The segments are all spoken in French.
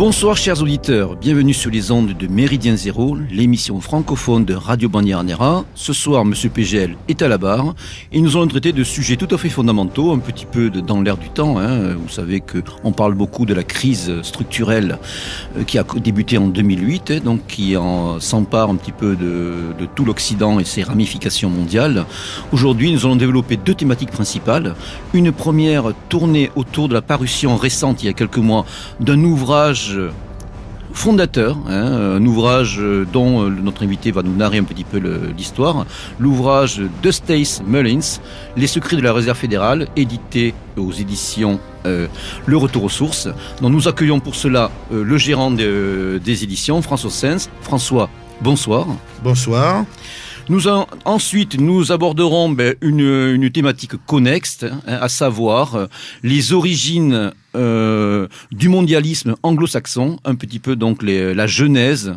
Bonsoir chers auditeurs, bienvenue sur les ondes de Méridien Zéro, l'émission francophone de Radio Bandiera. Ce soir, Monsieur PGL est à la barre et nous allons traiter de sujets tout à fait fondamentaux, un petit peu dans l'air du temps. Vous savez qu'on parle beaucoup de la crise structurelle qui a débuté en 2008, donc qui s'empare un petit peu de tout l'Occident et ses ramifications mondiales. Aujourd'hui, nous allons développer deux thématiques principales. Une première tournée autour de la parution récente, il y a quelques mois, d'un ouvrage fondateur, un ouvrage dont notre invité va nous narrer un petit peu l'histoire, l'ouvrage de Stace Mullins, Les secrets de la réserve fédérale, édité aux éditions Le Retour aux sources, dont nous accueillons pour cela le gérant des éditions, François Sens. François, bonsoir. Bonsoir. Ensuite, nous aborderons une thématique connexe, à savoir les origines du mondialisme anglo-saxon, un petit peu donc la genèse,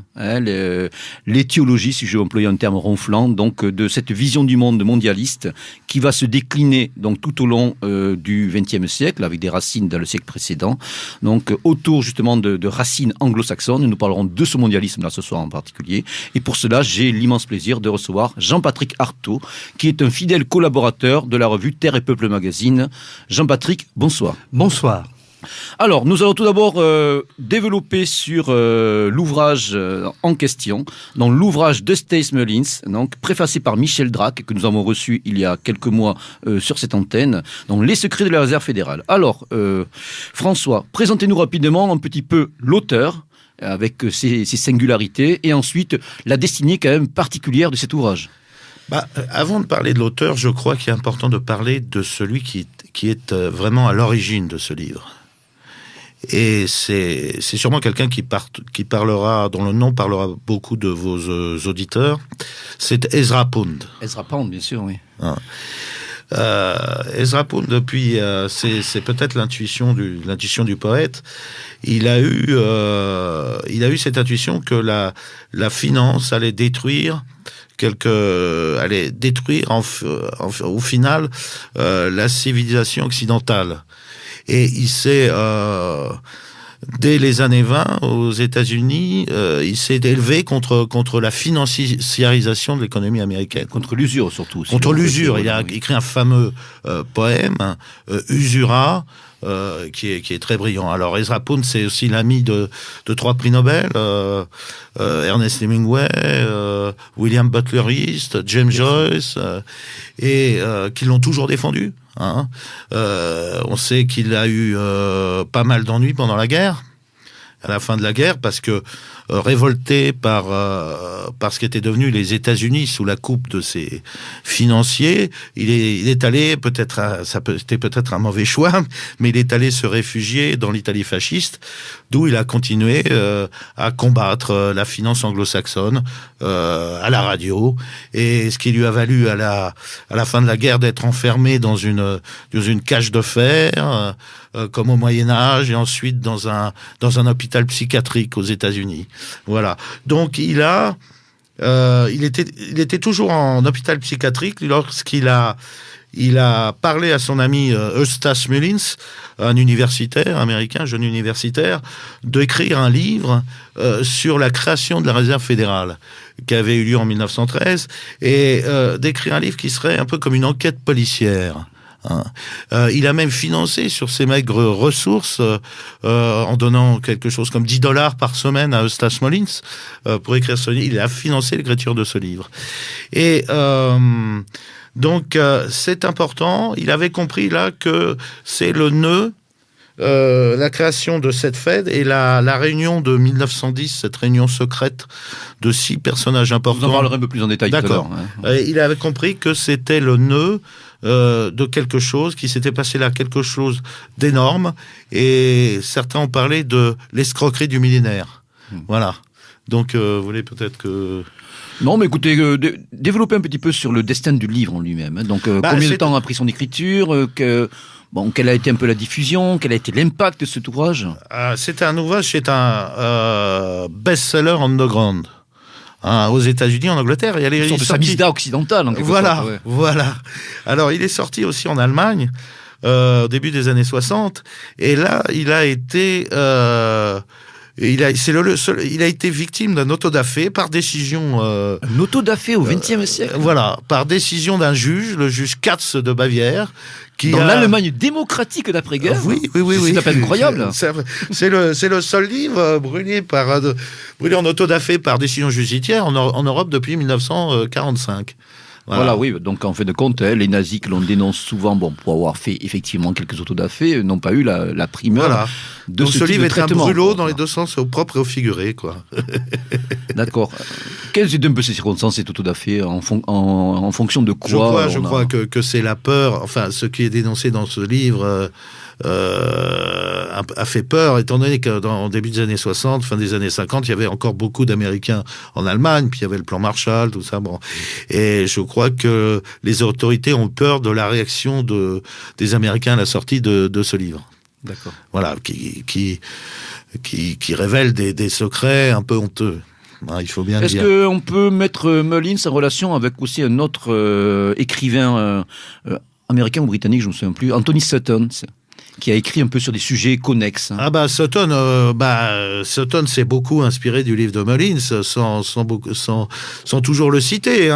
l'étiologie, si je veux employer un terme ronflant, donc de cette vision du monde mondialiste qui va se décliner donc tout au long du XXe siècle, avec des racines dans le siècle précédent, donc autour justement de racines anglo-saxonnes. Nous parlerons de ce mondialisme là ce soir en particulier, et pour cela j'ai l'immense plaisir de recevoir Jean-Patrick Artaud, qui est un fidèle collaborateur de la revue Terre et Peuple Magazine. Jean-Patrick, bonsoir. Bonsoir. Alors, nous allons tout d'abord développer sur l'ouvrage en question, dans l'ouvrage de Stace Mullins, donc préfacé par Michel Drac, que nous avons reçu il y a quelques mois sur cette antenne, dans Les secrets de la réserve fédérale. Alors, François, présentez-nous rapidement un petit peu l'auteur, avec ses singularités, et ensuite la destinée quand même particulière de cet ouvrage. Avant de parler de l'auteur, je crois qu'il est important de parler de celui qui est vraiment à l'origine de ce livre. Et c'est sûrement quelqu'un qui parlera, dont le nom parlera beaucoup de vos auditeurs. C'est Ezra Pound. Ezra Pound, bien sûr, oui. Ezra Pound, depuis, c'est peut-être l'intuition du poète. Il a eu cette intuition que la finance allait détruire au final la civilisation occidentale. Et il s'est, dès les années 20, aux États-Unis, il s'est élevé contre la financiarisation de l'économie américaine. Contre l'usure, surtout. Contre l'usure. Il a écrit un fameux poème, Usura, qui est très brillant. Alors, Ezra Pound, c'est aussi l'ami de trois prix Nobel, Ernest Hemingway, William Butler Yeats, James Joyce, et qui l'ont toujours défendu. On sait qu'il a eu pas mal d'ennuis pendant la guerre, à la fin de la guerre, parce que révolté par ce qu'étaient devenus les États-Unis sous la coupe de ces financiers, il est allé c'était peut-être un mauvais choix, mais il est allé se réfugier dans l'Italie fasciste, d'où il a continué à combattre la finance anglo-saxonne à la radio, et ce qui lui a valu à la fin de la guerre d'être enfermé dans une cage de fer, comme au Moyen-Âge, et ensuite dans un hôpital psychiatrique aux États-Unis. Voilà. Donc il était toujours en hôpital psychiatrique lorsqu'il a parlé à son ami Eustace Mullins, un universitaire américain, jeune universitaire, d'écrire un livre sur la création de la réserve fédérale qui avait eu lieu en 1913, et d'écrire un livre qui serait un peu comme une enquête policière. Il a même financé sur ses maigres ressources, en donnant quelque chose comme $10 par semaine à Eustace Mullins pour écrire ce livre. Il a financé l'écriture de ce livre. Et donc c'est important. Il avait compris là que c'est le nœud, la création de cette Fed et la réunion de 1910, cette réunion secrète de 6 personnages importants. Vous en parlerez un peu plus en détail. D'accord. Tout à l'heure. Il avait compris que c'était le nœud de quelque chose, qui s'était passé là, quelque chose d'énorme, et certains ont parlé de l'escroquerie du millénaire. Voilà. Donc, vous voulez peut-être que... Non, mais écoutez, développez un petit peu sur le destin du livre en lui-même. Donc, combien de temps a pris son écriture, quelle a été un peu la diffusion, quel a été l'impact de cet ouvrage? C'est un ouvrage, c'est un best-seller underground. Aux États-Unis, en Angleterre. Il une sorte de Samizdat occidental, en quelque sorte. Ouais. Voilà. Alors, il est sorti aussi en Allemagne, au début des années 60. Et là, il a été il a été victime d'un autodafé par décision. Un autodafé au XXe siècle. Voilà, par décision d'un juge, le juge Katz de Bavière, dans l'Allemagne démocratique d'après-guerre. Oui. C'est une peine incroyable. C'est le seul livre brûlé en autodafé par décision judiciaire en Europe depuis 1945. Voilà, oui. Donc, en fin de compte, les nazis que l'on dénonce souvent, pour avoir fait effectivement quelques autodafés, n'ont pas eu la primeur de ce livre est un brûlot dans les deux sens, au propre et au figuré, quoi. D'accord. Quelles étaient un peu ces circonstances, cet autodafé, en fonction de quoi Je crois que c'est la peur. Enfin, ce qui est dénoncé dans ce livre a fait peur, étant donné qu'en début des années 60, fin des années 50, il y avait encore beaucoup d'Américains en Allemagne, puis il y avait le plan Marshall, tout ça. Bon. Et je crois que les autorités ont peur de la réaction des Américains à la sortie de ce livre. D'accord. Voilà, qui révèle des secrets un peu honteux. Il faut bien Est-ce qu'on peut mettre Mullins en relation avec aussi un autre écrivain américain ou britannique, je ne me souviens plus, Anthony Sutton, qui a écrit un peu sur des sujets connexes. Sutton s'est beaucoup inspiré du livre de Mullins, sans toujours le citer.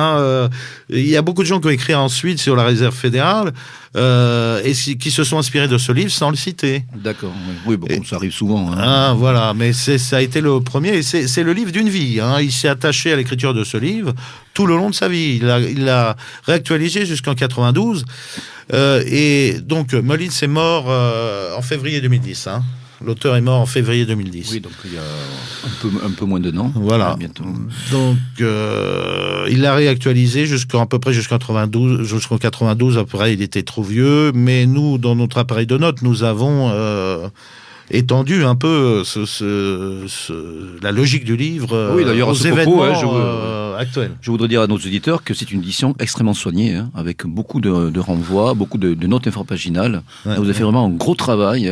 Il y a beaucoup de gens qui ont écrit ensuite sur la réserve fédérale et qui se sont inspirés de ce livre sans le citer. D'accord, oui, ça arrive souvent. Voilà, mais ça a été le premier, et c'est le livre d'une vie. Il s'est attaché à l'écriture de ce livre tout le long de sa vie. Il l'a réactualisé jusqu'en 92. Et donc, Mullins est mort en février 2010. L'auteur est mort en février 2010. Oui, donc il y a un peu moins d'un an. Voilà. Bientôt. Donc, il l'a réactualisé à peu près jusqu'en 92. Après, il était trop vieux. Mais nous, dans notre appareil de notes, nous avons étendu un peu la logique du livre oui, d'ailleurs, aux à ce événements propos, actuels. Je voudrais dire à nos auditeurs que c'est une édition extrêmement soignée, avec beaucoup de renvois, beaucoup de notes infrapaginales. Vous avez fait vraiment un gros travail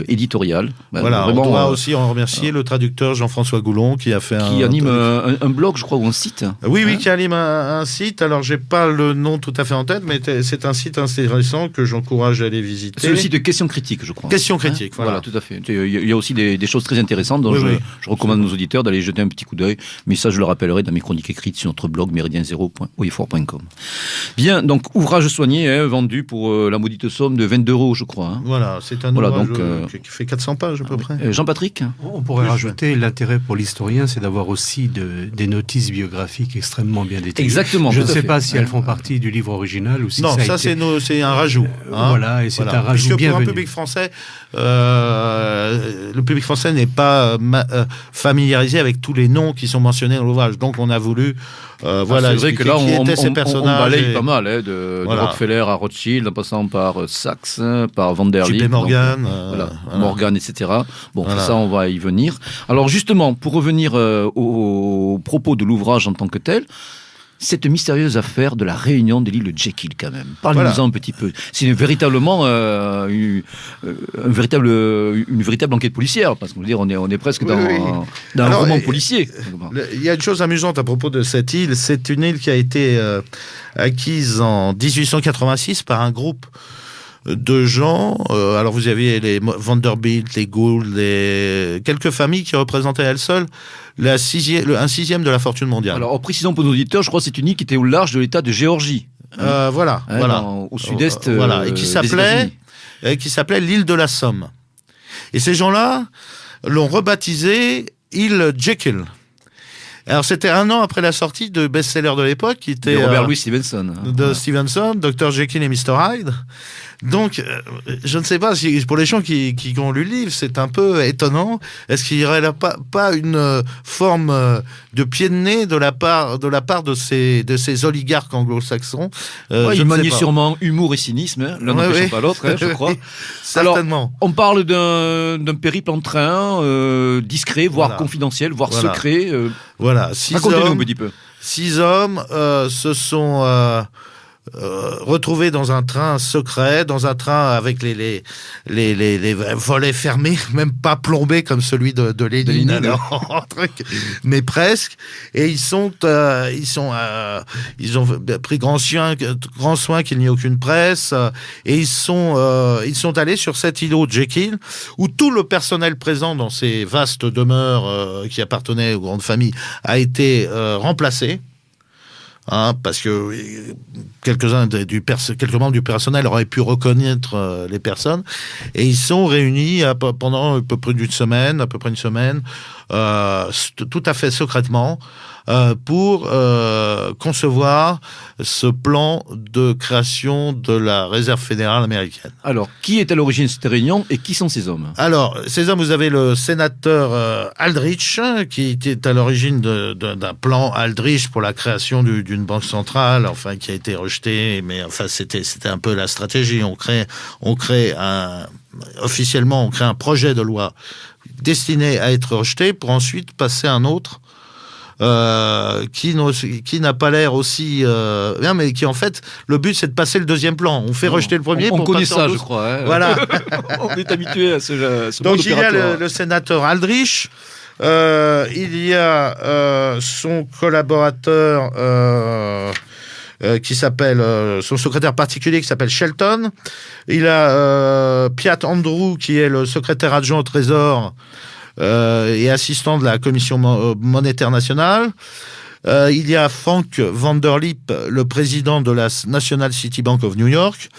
éditorial. Voilà, vraiment, on doit aussi en remercier le traducteur Jean-François Goulon qui a fait qui anime un blog, je crois, ou un site. Oui, qui anime un site. Alors, j'ai pas le nom tout à fait en tête, mais c'est un site intéressant que j'encourage à aller visiter. C'est le site de Questions Critiques, je crois. Questions Critiques, voilà. Tout à fait. Il y a aussi des choses très intéressantes, donc je recommande à nos auditeurs d'aller jeter un petit coup d'œil. Mais ça, je le rappellerai dans mes chroniques écrites sur notre blog méridien0.oifor.com. Bien, donc ouvrage soigné, vendu pour la maudite somme de 22 €, je crois. Voilà, c'est un ouvrage qui fait 400 pages à peu près. Jean-Patrick ? On pourrait rajouter l'intérêt pour l'historien, c'est d'avoir aussi des notices biographiques extrêmement bien détaillées. Exactement. Je ne sais pas si elles font partie du livre original ou si non, c'est un rajout. Voilà, et c'est un rajout bienvenu. Pour un public français, le public français n'est pas familiarisé avec tous les noms qui sont mentionnés dans l'ouvrage. Donc on a voulu c'est vrai que là on balaye pas mal, de voilà. Rockefeller à Rothschild, en passant par Sachs, par Vanderbilt, JP Morgan, Morgan, etc. Bon, ça on va y venir. Alors justement, pour revenir au propos de l'ouvrage en tant que tel, cette mystérieuse affaire de la réunion de l'île Jekyll, quand même. Parlez-nous-en un petit peu. C'est véritablement une véritable enquête policière, parce qu'on veut dire, on est presque dans un roman policier. Il y a une chose amusante à propos de cette île. C'est une île qui a été acquise en 1886 par un groupe de gens. Alors vous aviez les Vanderbilt, les Gould, quelques familles qui représentaient à elles seules un sixième de la fortune mondiale. Alors en précisant pour nos auditeurs, je crois que c'est une île qui était au large de l'État de Géorgie. Au sud-est. Et qui s'appelait l'île de la Somme. Et ces gens-là l'ont rebaptisée île Jekyll. Alors c'était un an après la sortie de best-seller de l'époque qui était Robert Louis Stevenson. Stevenson, Dr Jekyll et Mr Hyde. Donc, je ne sais pas si pour les gens qui ont lu le livre, c'est un peu étonnant. Est-ce qu'il n'y aurait pas une forme de pied de nez de la part de ces oligarques anglo-saxons ils maniaient sûrement humour et cynisme, l'un n'empêchant pas l'autre, je crois. Certainement. Alors, on parle d'un périple en train, discret, voire confidentiel, voire secret. Voilà, racontez-nous un petit peu. 6 hommes se sont retrouvés dans un train secret, dans un train avec les volets fermés, même pas plombés comme celui de Lénine, alors, mais presque. Et ils ont pris grand soin qu'il n'y ait aucune presse, et ils sont allés sur cet îlot Jekyll, où tout le personnel présent dans ces vastes demeures qui appartenaient aux grandes familles a été remplacé. Parce que quelques membres du personnel auraient pu reconnaître les personnes, et ils sont réunis pendant à peu près une semaine, tout à fait secrètement, pour concevoir ce plan de création de la réserve fédérale américaine. Alors, qui est à l'origine de cette réunion et qui sont ces hommes ? Alors, ces hommes, vous avez le sénateur Aldrich, qui était à l'origine d'un plan Aldrich pour la création d'une banque centrale, enfin, qui a été rejeté, mais enfin, c'était un peu la stratégie. Officiellement, on crée un projet de loi destiné à être rejeté pour ensuite passer à un autre qui n'a pas l'air aussi bien, mais qui en fait, le but c'est de passer le deuxième plan. On fait rejeter le premier. On pour connaît passer ça, en je crois. Hein. Voilà. On est habitué à ce Donc il y a le sénateur Aldrich, il y a son collaborateur qui s'appelle son secrétaire particulier qui s'appelle Shelton. Il a Piat Andrew qui est le secrétaire adjoint au Trésor et assistant de la Commission monétaire nationale. Il y a Frank Vanderlip, le président de la National City Bank of New York.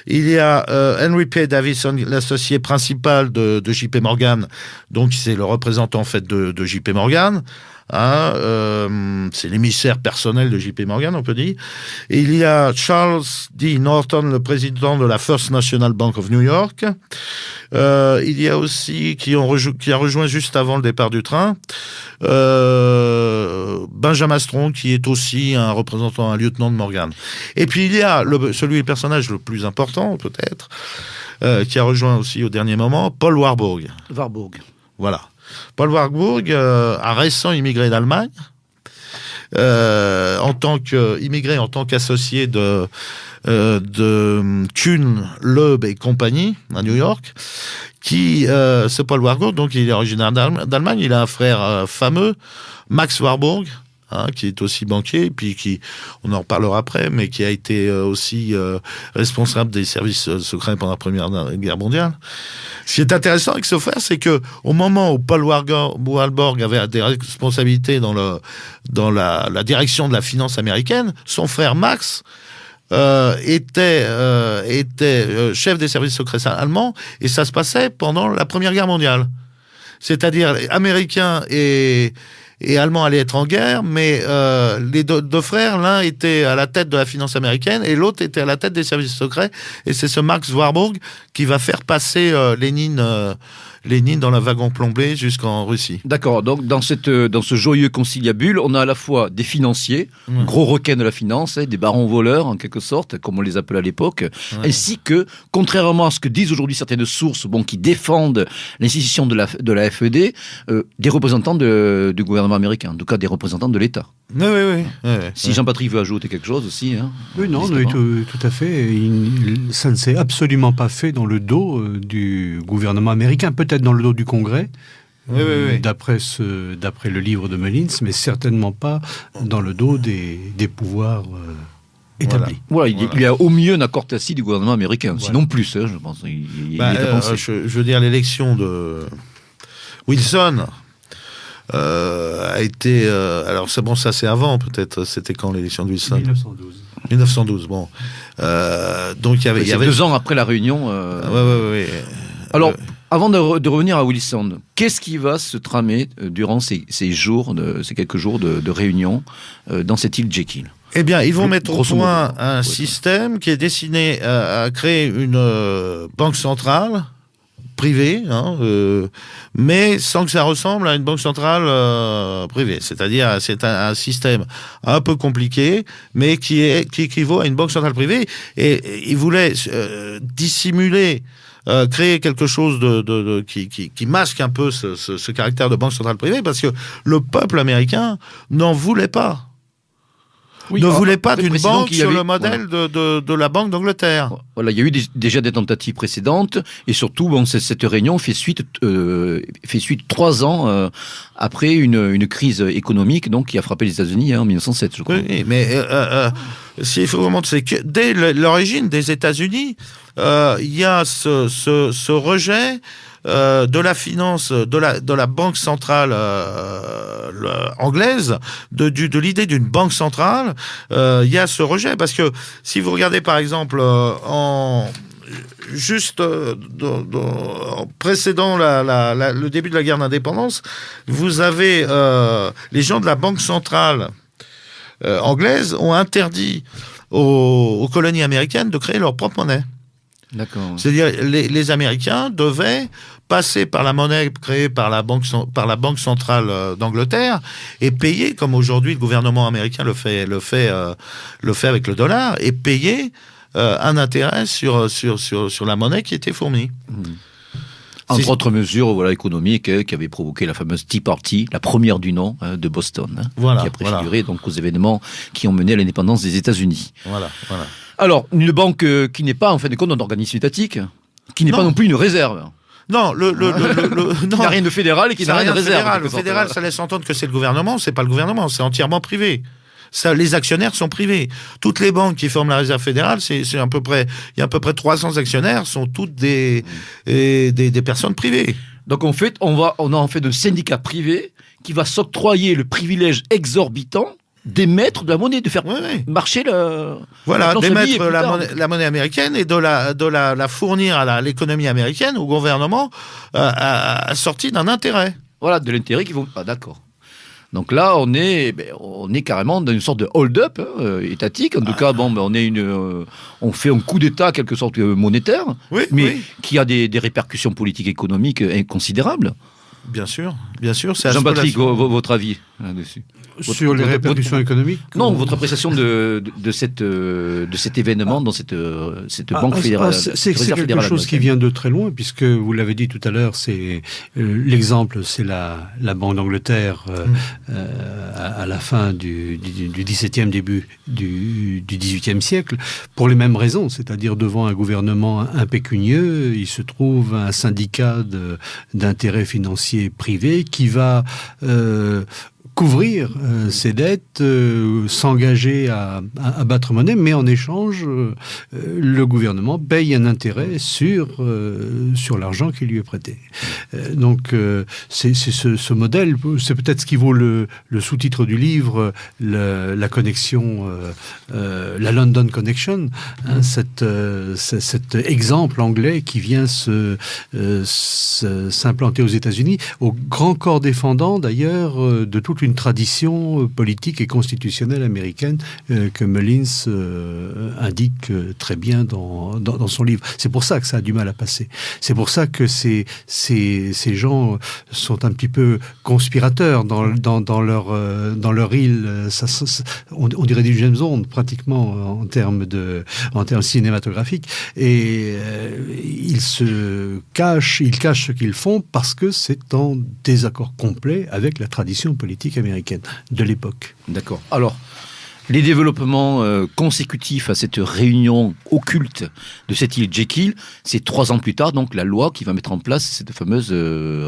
Il y a Henry P. Davison, l'associé principal de JP Morgan, donc c'est le représentant en fait de JP Morgan. C'est l'émissaire personnel de JP Morgan, on peut dire. Et il y a Charles D. Norton, le président de la First National Bank of New York. Il y a aussi, qui a rejoint juste avant le départ du train, Benjamin Strong, qui est aussi un représentant, un lieutenant de Morgan. Et puis il y a le personnage le plus important, peut-être, qui a rejoint aussi au dernier moment, Paul Warburg. Voilà. Paul Warburg a récemment immigré d'Allemagne, en tant qu'associé de Kuhn, Loeb et compagnie à New York. Ce Paul Warburg, donc il est originaire d'Allemagne. Il a un frère fameux, Max Warburg, qui est aussi banquier, puis on en reparlera après, mais qui a été aussi responsable des services secrets pendant la Première Guerre mondiale. Ce qui est intéressant avec ce frère, c'est que au moment où Paul Warburg avait des responsabilités dans la direction de la finance américaine, son frère Max était chef des services secrets allemands, et ça se passait pendant la Première Guerre mondiale. C'est-à-dire, les Américains et Allemands allaient être en guerre, mais les deux frères, l'un était à la tête de la finance américaine et l'autre était à la tête des services secrets. Et c'est ce Max Warburg qui va faire passer Lénine dans le wagon plombé jusqu'en Russie. D'accord, donc dans ce joyeux conciliabule, on a à la fois des financiers, gros requins de la finance, des barons voleurs en quelque sorte, comme on les appelait à l'époque, ainsi que, contrairement à ce que disent aujourd'hui certaines sources qui défendent l'institution de la FED, des représentants du gouvernement américain, en tout cas des représentants de l'État. Oui. Si Jean-Patrick veut ajouter quelque chose aussi. Oui, non, tout à fait. Ça ne s'est absolument pas fait dans le dos du gouvernement américain, peut-être dans le dos du Congrès, d'après le livre de Mullins, mais certainement pas dans le dos des pouvoirs établis. Voilà, il y a au mieux un accord tacite du gouvernement américain, sinon plus, je pense. Je veux dire, l'élection de Wilson a été... alors, ça c'est avant, peut-être. C'était quand l'élection de Wilson ? 1912, bon. Donc, il y avait 2 ans après la réunion. Oui. Alors, avant de revenir à Wilson, qu'est-ce qui va se tramer durant ces quelques jours de réunion dans cette île Jekyll ? Eh bien, ils vont mettre au point un système qui est destiné à créer une banque centrale privée, mais sans que ça ressemble à une banque centrale privée. C'est-à-dire, c'est un système un peu compliqué, mais qui équivaut à une banque centrale privée. Et ils voulaient dissimuler, créer quelque chose qui masque un peu ce caractère de banque centrale privée, parce que le peuple américain n'en voulait pas. ne voulait pas d'une banque sur le modèle de la Banque d'Angleterre. Voilà, il y a eu déjà des tentatives précédentes, et surtout, cette réunion fait suite 3 ans après une crise économique donc, qui a frappé les États-Unis en 1907, je crois. Oui, mais s'il faut remonter, c'est que dès l'origine des États-Unis, il y a ce rejet de la finance, de la banque centrale anglaise, de l'idée d'une banque centrale. Il y a ce rejet, parce que si vous regardez par exemple précédant le début de la guerre d'indépendance, vous avez les gens de la banque centrale anglaise ont interdit aux colonies américaines de créer leur propre monnaie. D'accord. C'est-à-dire les Américains devaient passer par la monnaie créée par la banque centrale d'Angleterre et payer, comme aujourd'hui le gouvernement américain le fait avec le dollar, et payer un intérêt sur la monnaie qui était fournie. Entre autres mesures économiques qui avaient provoqué la fameuse Tea Party, la première du nom de Boston, qui a préfiguré donc aux événements qui ont mené à l'indépendance des États-Unis. Voilà. Alors, une banque qui n'est pas, en fin de compte, un organisme étatique, qui n'est pas non plus une réserve. Non, qui n'a rien de fédéral et qui n'a rien de réserve. Le fédéral, ça laisse entendre que c'est le gouvernement. C'est pas le gouvernement, c'est entièrement privé. Les actionnaires sont privés. Toutes les banques qui forment la réserve fédérale, il y a à peu près 300 actionnaires, sont toutes des personnes privées. Donc on a en fait de syndicats privés qui va s'octroyer le privilège exorbitant d'émettre de la monnaie, de faire marcher d'émettre la monnaie américaine et de la fournir à l'économie américaine, au gouvernement, assortie d'un intérêt. Voilà, de l'intérêt qui vont... Ah, d'accord. Donc là, on est carrément dans une sorte de hold-up étatique. En tout cas, on fait un coup d'État, quelque sorte monétaire, qui a des répercussions politiques et économiques inconsidérables. Bien sûr. Jean-Patrick, votre avis là-dessus? Sur les répercussions économiques? Non, votre appréciation de cet événement dans cette banque fédérale. C'est quelque chose qui vient de très loin, puisque vous l'avez dit tout à l'heure, c'est l'exemple, c'est la Banque d'Angleterre à la fin du XVIIe, début du XVIIIe siècle, pour les mêmes raisons, c'est-à-dire devant un gouvernement impécunieux, il se trouve un syndicat d'intérêts financiers privés qui va couvrir ses dettes, s'engager à battre monnaie, mais en échange, le gouvernement paye un intérêt sur l'argent qui lui est prêté. Donc, c'est ce modèle, c'est peut-être ce qui vaut le sous-titre du livre, la connexion, la London Connection, cet exemple anglais qui vient s'implanter aux États-Unis, au grand corps défendant d'ailleurs de toute une tradition politique et constitutionnelle américaine que Mullins indique très bien dans son livre. C'est pour ça que ça a du mal à passer. C'est pour ça que ces gens sont un petit peu conspirateurs dans leur île. On dirait du James Bond pratiquement en termes cinématographiques. Et ils cachent ce qu'ils font parce que c'est en désaccord complet avec la tradition politique américaine de l'époque. D'accord. Alors, les développements consécutifs à cette réunion occulte de cette île Jekyll, c'est 3 ans plus tard, donc la loi qui va mettre en place cette fameuse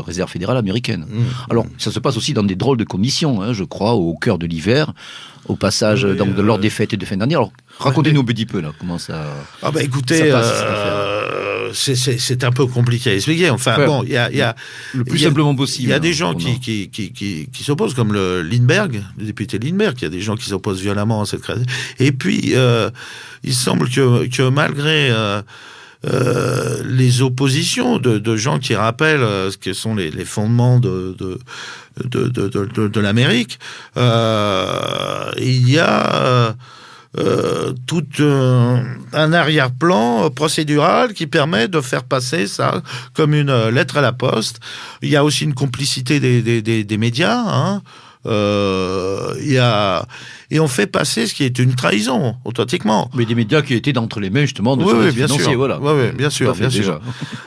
réserve fédérale américaine. Alors, ça se passe aussi dans des drôles de conditions, je crois, au cœur de l'hiver, au passage de lors des fêtes de fin d'année. Alors, racontez-nous un petit peu, là, comment ça... Ah bah écoutez, c'est un peu compliqué à expliquer. Enfin, il y a le plus simplement possible. Il y a des gens qui s'opposent, comme le député Lindbergh. Il y a des gens qui s'opposent violemment à cette création. Et puis, il semble que malgré les oppositions de gens qui rappellent ce que sont les fondements de l'Amérique, il y a tout un arrière-plan procédural qui permet de faire passer ça comme une lettre à la poste. Il y a aussi une complicité des médias, Et on fait passer ce qui est une trahison, authentiquement. Mais des médias qui étaient entre les mains, justement, de oui, ces financiers, voilà. Oui, bien sûr, bien sûr.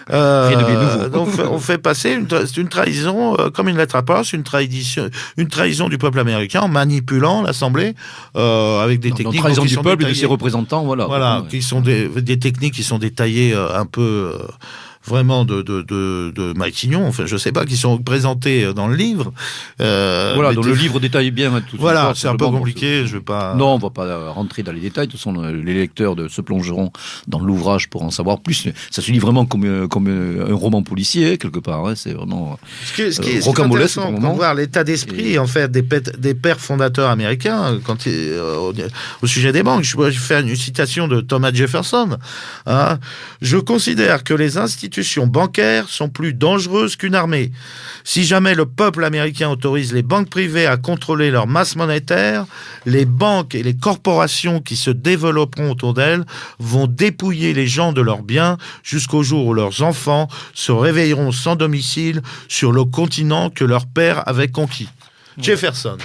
Rien de bien nouveau. Donc, on fait passer une trahison comme une lettre à poste, une trahison du peuple américain en manipulant l'Assemblée avec des techniques... Une trahison du peuple et de ses représentants, voilà. Voilà, qui sont des techniques qui sont détaillées un peu... vraiment de Matignon, enfin je sais pas, qui sont présentés dans le livre. Voilà, donc le livre détaille bien tout ça. Voilà, c'est un peu compliqué, je vais pas... Non, on va pas rentrer dans les détails, de toute façon les lecteurs se plongeront dans l'ouvrage pour en savoir plus. Ça se lit vraiment comme un roman policier, quelque part, hein. C'est vraiment ce qui est intéressant pour voir l'état d'esprit en fait des pères fondateurs américains au sujet des banques. Je vais faire une citation de Thomas Jefferson. Hein. Je considère que les institutions bancaires sont plus dangereuses qu'une armée. Si jamais le peuple américain autorise les banques privées à contrôler leur masse monétaire, les banques et les corporations qui se développeront autour d'elles vont dépouiller les gens de leurs biens jusqu'au jour où leurs enfants se réveilleront sans domicile sur le continent que leur père avait conquis. Jefferson.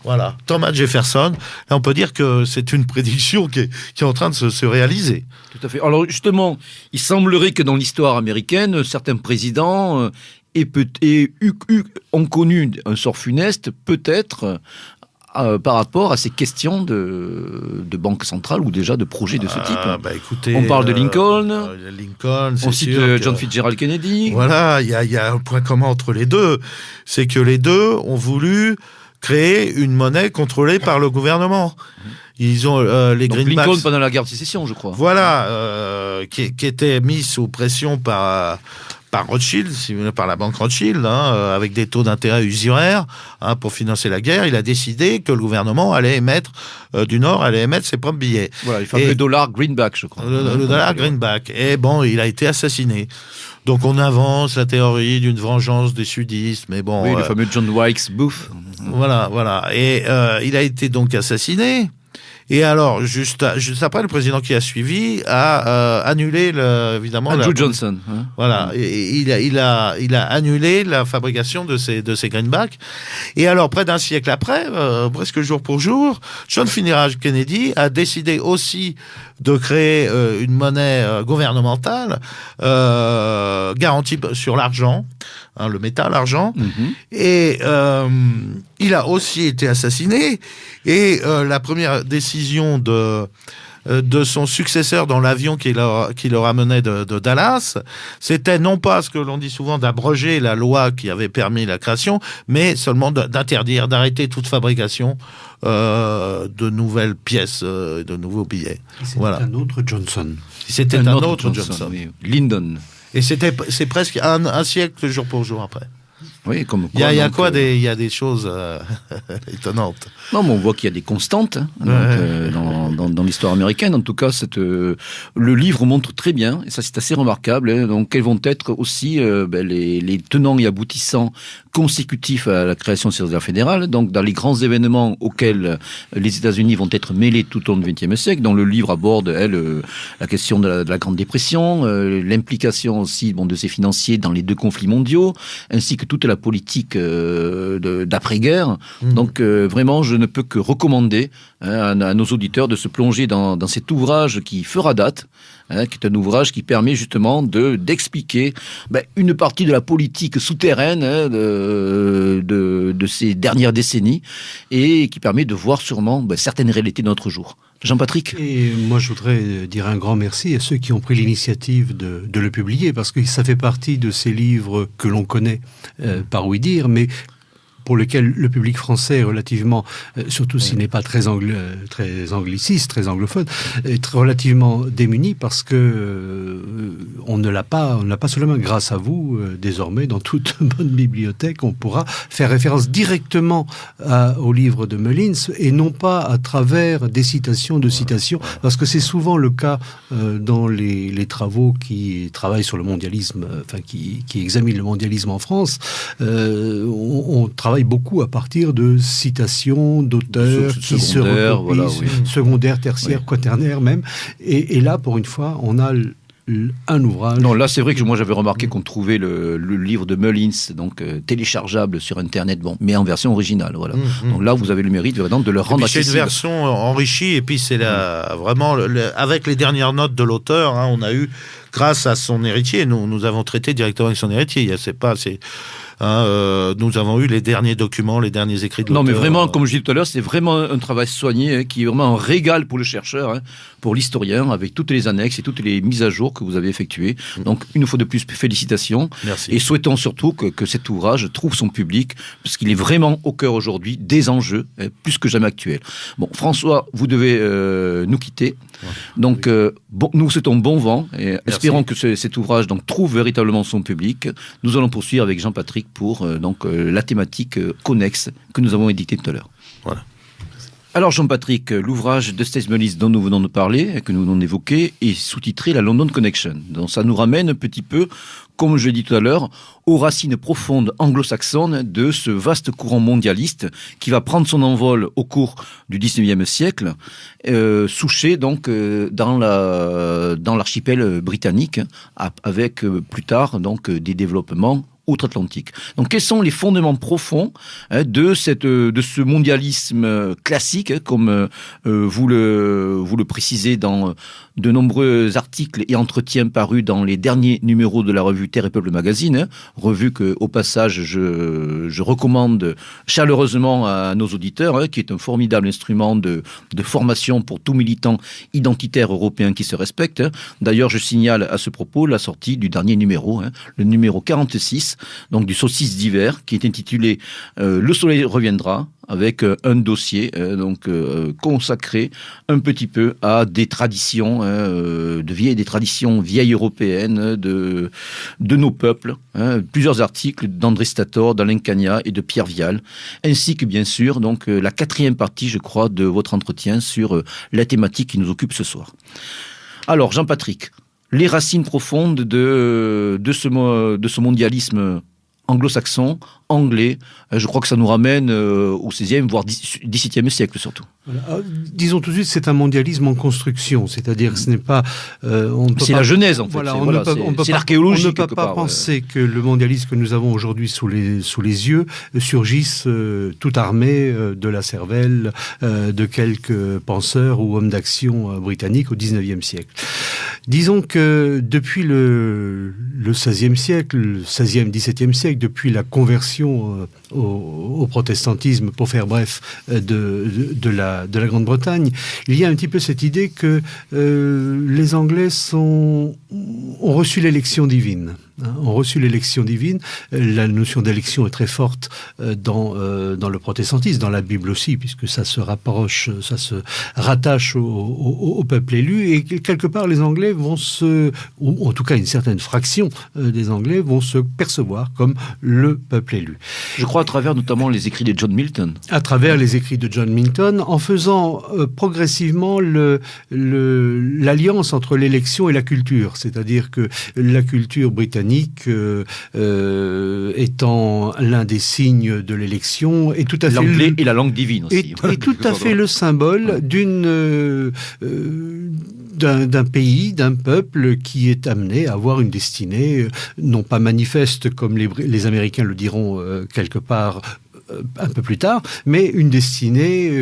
Voilà. Thomas Jefferson. Là, on peut dire que c'est une prédiction qui est en train de se réaliser. Tout à fait. Alors, justement, il semblerait que dans l'histoire américaine, certains présidents ont connu un sort funeste, peut-être, par rapport à ces questions de banque centrale ou déjà de projets de ce type. Écoutez, on parle de Lincoln, c'est on cite John Fitzgerald Kennedy. Voilà, il y a un point commun entre les deux, c'est que les deux ont voulu créer une monnaie contrôlée par le gouvernement. Ils ont les greenbacks. Lincoln pendant la guerre de sécession, je crois. Voilà, qui était mis sous pression par Rothschild, par la banque Rothschild, avec des taux d'intérêt usuraires pour financer la guerre. Il a décidé que le gouvernement allait émettre ses propres billets. Voilà, il fameux dollar greenback, je crois. Le dollar greenback. Et bon, il a été assassiné. Donc on avance la théorie d'une vengeance des sudistes, mais bon... Oui, le fameux John Wilkes Booth. Voilà. Et il a été donc assassiné. Et alors, juste après, le président qui a suivi a annulé évidemment Andrew Johnson. Hein. Voilà, et il a annulé la fabrication de ces greenbacks. Et alors, près d'un siècle après, presque jour pour jour, John Fitzgerald Kennedy a décidé aussi de créer une monnaie gouvernementale garantie sur l'argent. Le métal, l'argent, et il a aussi été assassiné, et la première décision de son successeur dans l'avion qui le ramenait de Dallas, c'était non pas ce que l'on dit souvent d'abroger la loi qui avait permis la création, mais seulement d'arrêter toute fabrication de nouvelles pièces, de nouveaux billets. C'était un autre Johnson. C'était un autre Johnson. Oui. Lyndon. Et c'est presque un siècle jour pour jour après. Oui, comme quoi. Il y a des choses étonnantes. Non, mais on voit qu'il y a des constantes dans l'histoire américaine. En tout cas, le livre montre très bien, et ça c'est assez remarquable. Hein, donc, quels vont être aussi les tenants et aboutissants consécutifs à la création de cette réserve fédérale. Donc, dans les grands événements auxquels les États-Unis vont être mêlés tout au long du XXe siècle, dont le livre aborde la question de la Grande Dépression, l'implication aussi de ces financiers dans les deux conflits mondiaux, ainsi que toute la politique d'après-guerre. Donc, vraiment, je ne peux que recommander à nos auditeurs de se plonger dans cet ouvrage qui fera date, qui est un ouvrage qui permet justement d'expliquer une partie de la politique souterraine de ces dernières décennies, et qui permet de voir sûrement certaines réalités de notre jour. Jean-Patrick ? Et moi, je voudrais dire un grand merci à ceux qui ont pris l'initiative de le publier, parce que ça fait partie de ces livres que l'on connaît par ouï dire, mais pour lequel le public français est relativement, surtout s'il n'est pas très angliciste, très anglophone, est relativement démuni, parce que on ne l'a pas sous la main. Grâce à vous, désormais, dans toute bonne bibliothèque, on pourra faire référence directement au livre de Mullins, et non pas à travers des citations, parce que c'est souvent le cas dans les travaux qui travaillent sur le mondialisme, qui examinent le mondialisme en France. On travaille beaucoup à partir de citations d'auteurs qui se recoupent, secondaires, tertiaires, quaternaires même. Et là, pour une fois, on a un ouvrage. Non, là c'est vrai que moi j'avais remarqué qu'on trouvait le livre de Mullins, donc téléchargeable sur Internet, bon, mais en version originale. Voilà. Donc là vous avez le mérite vraiment de le rendre accessible. C'est une version enrichie et puis c'est vraiment avec les dernières notes de l'auteur, hein, on a eu grâce à son héritier, nous avons traité directement avec son héritier. Nous avons eu les derniers documents, les derniers écrits de l'auteur. Non, mais vraiment, comme je disais tout à l'heure, c'est vraiment un travail soigné, qui est vraiment un régal pour le chercheur, pour l'historien, avec toutes les annexes et toutes les mises à jour que vous avez effectuées. Donc, une fois de plus, félicitations. Merci. Et souhaitons surtout que cet ouvrage trouve son public, parce qu'il est vraiment au cœur aujourd'hui des enjeux, plus que jamais actuels. Bon, François, vous devez nous quitter. Ouais. Donc, nous vous souhaitons bon vent, et espérons que cet ouvrage trouve véritablement son public. Nous allons poursuivre avec Jean-Patrick pour la thématique connexe que nous avons éditée tout à l'heure. Voilà. Alors Jean-Patrick, l'ouvrage de Stace Mullis dont nous venons de parler, que nous venons d'évoquer, est sous-titré La London Connection. Donc ça nous ramène un petit peu, comme je l'ai dit tout à l'heure, aux racines profondes anglo-saxonnes de ce vaste courant mondialiste qui va prendre son envol au cours du XIXe siècle, souché donc dans l'archipel britannique, avec plus tard donc des développements outre-Atlantique. Donc, quels sont les fondements profonds de ce mondialisme classique, comme vous le précisez dans de nombreux articles et entretiens parus dans les derniers numéros de la revue Terre et Peuple Magazine, revue que, au passage, je recommande chaleureusement à nos auditeurs, qui est un formidable instrument de formation pour tout militant identitaire européen qui se respecte. D'ailleurs, je signale à ce propos la sortie du dernier numéro, le numéro 46, donc du Saucisse d'hiver, qui est intitulé Le soleil reviendra, avec un dossier consacré un petit peu à des traditions des traditions vieilles européennes de nos peuples, plusieurs articles d'André Stator, d'Alain Cagnat et de Pierre Vial, ainsi que bien sûr la 4e partie, je crois, de votre entretien sur la thématique qui nous occupe ce soir. Alors Jean-Patrick, les racines profondes de ce mondialisme anglo-saxon, anglais, je crois que ça nous ramène au XVIe, voire XVIIe siècle surtout. Voilà. Disons tout de suite, c'est un mondialisme en construction, c'est-à-dire que ce n'est pas... c'est la genèse, en fait. Voilà, c'est l'archéologie, on ne peut pas penser que le mondialisme que nous avons aujourd'hui sous les yeux surgisse tout armé de la cervelle de quelques penseurs ou hommes d'action britanniques au XIXe siècle. Disons que depuis le XVIe siècle, le XVIe, XVIIe siècle, depuis la conversion au protestantisme, pour faire bref, de la Grande-Bretagne, il y a un petit peu cette idée que les Anglais ont reçu l'élection divine. Ont reçu l'élection divine. La notion d'élection est très forte dans le protestantisme, dans la Bible aussi, puisque ça se rattache au peuple élu. Et quelque part, les Anglais ou en tout cas une certaine fraction des Anglais vont se percevoir comme le peuple élu. Je crois à travers notamment les écrits de John Milton. À travers les écrits de John Milton, en faisant progressivement l'alliance entre l'élection et la culture. C'est-à-dire que la culture britannique étant l'un des signes de l'élection, est tout à fait l'anglais et la langue divine aussi. Est tout à fait le symbole d'un pays, d'un peuple qui est amené à avoir une destinée non pas manifeste comme les Américains le diront quelque part un peu plus tard, mais une destinée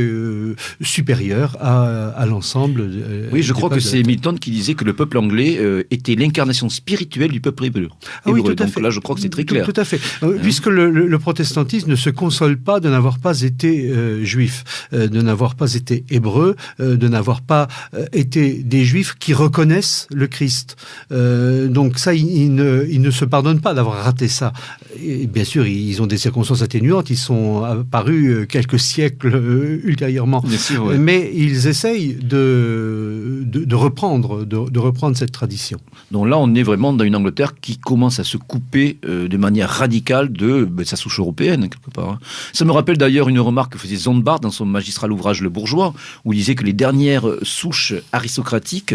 supérieure à l'ensemble. Oui, je crois que c'est Milton qui disait que le peuple anglais était l'incarnation spirituelle du peuple hébreu. Oui, tout à donc fait. Là, je crois que c'est très clair. Tout à fait. Puisque le protestantisme ne se console pas de n'avoir pas été juif, de n'avoir pas été hébreu, de n'avoir pas été des juifs qui reconnaissent le Christ. Donc ça, ils ne se pardonnent pas d'avoir raté ça. Et bien sûr, ils ont des circonstances atténuantes, ils sont apparus quelques siècles ultérieurement. Sûr, ouais. Mais ils essayent de reprendre cette tradition. Donc là, on est vraiment dans une Angleterre qui commence à se couper de manière radicale de sa souche européenne, quelque part. Ça me rappelle d'ailleurs une remarque que faisait Zondbart dans son magistral ouvrage Le Bourgeois, où il disait que les dernières souches aristocratiques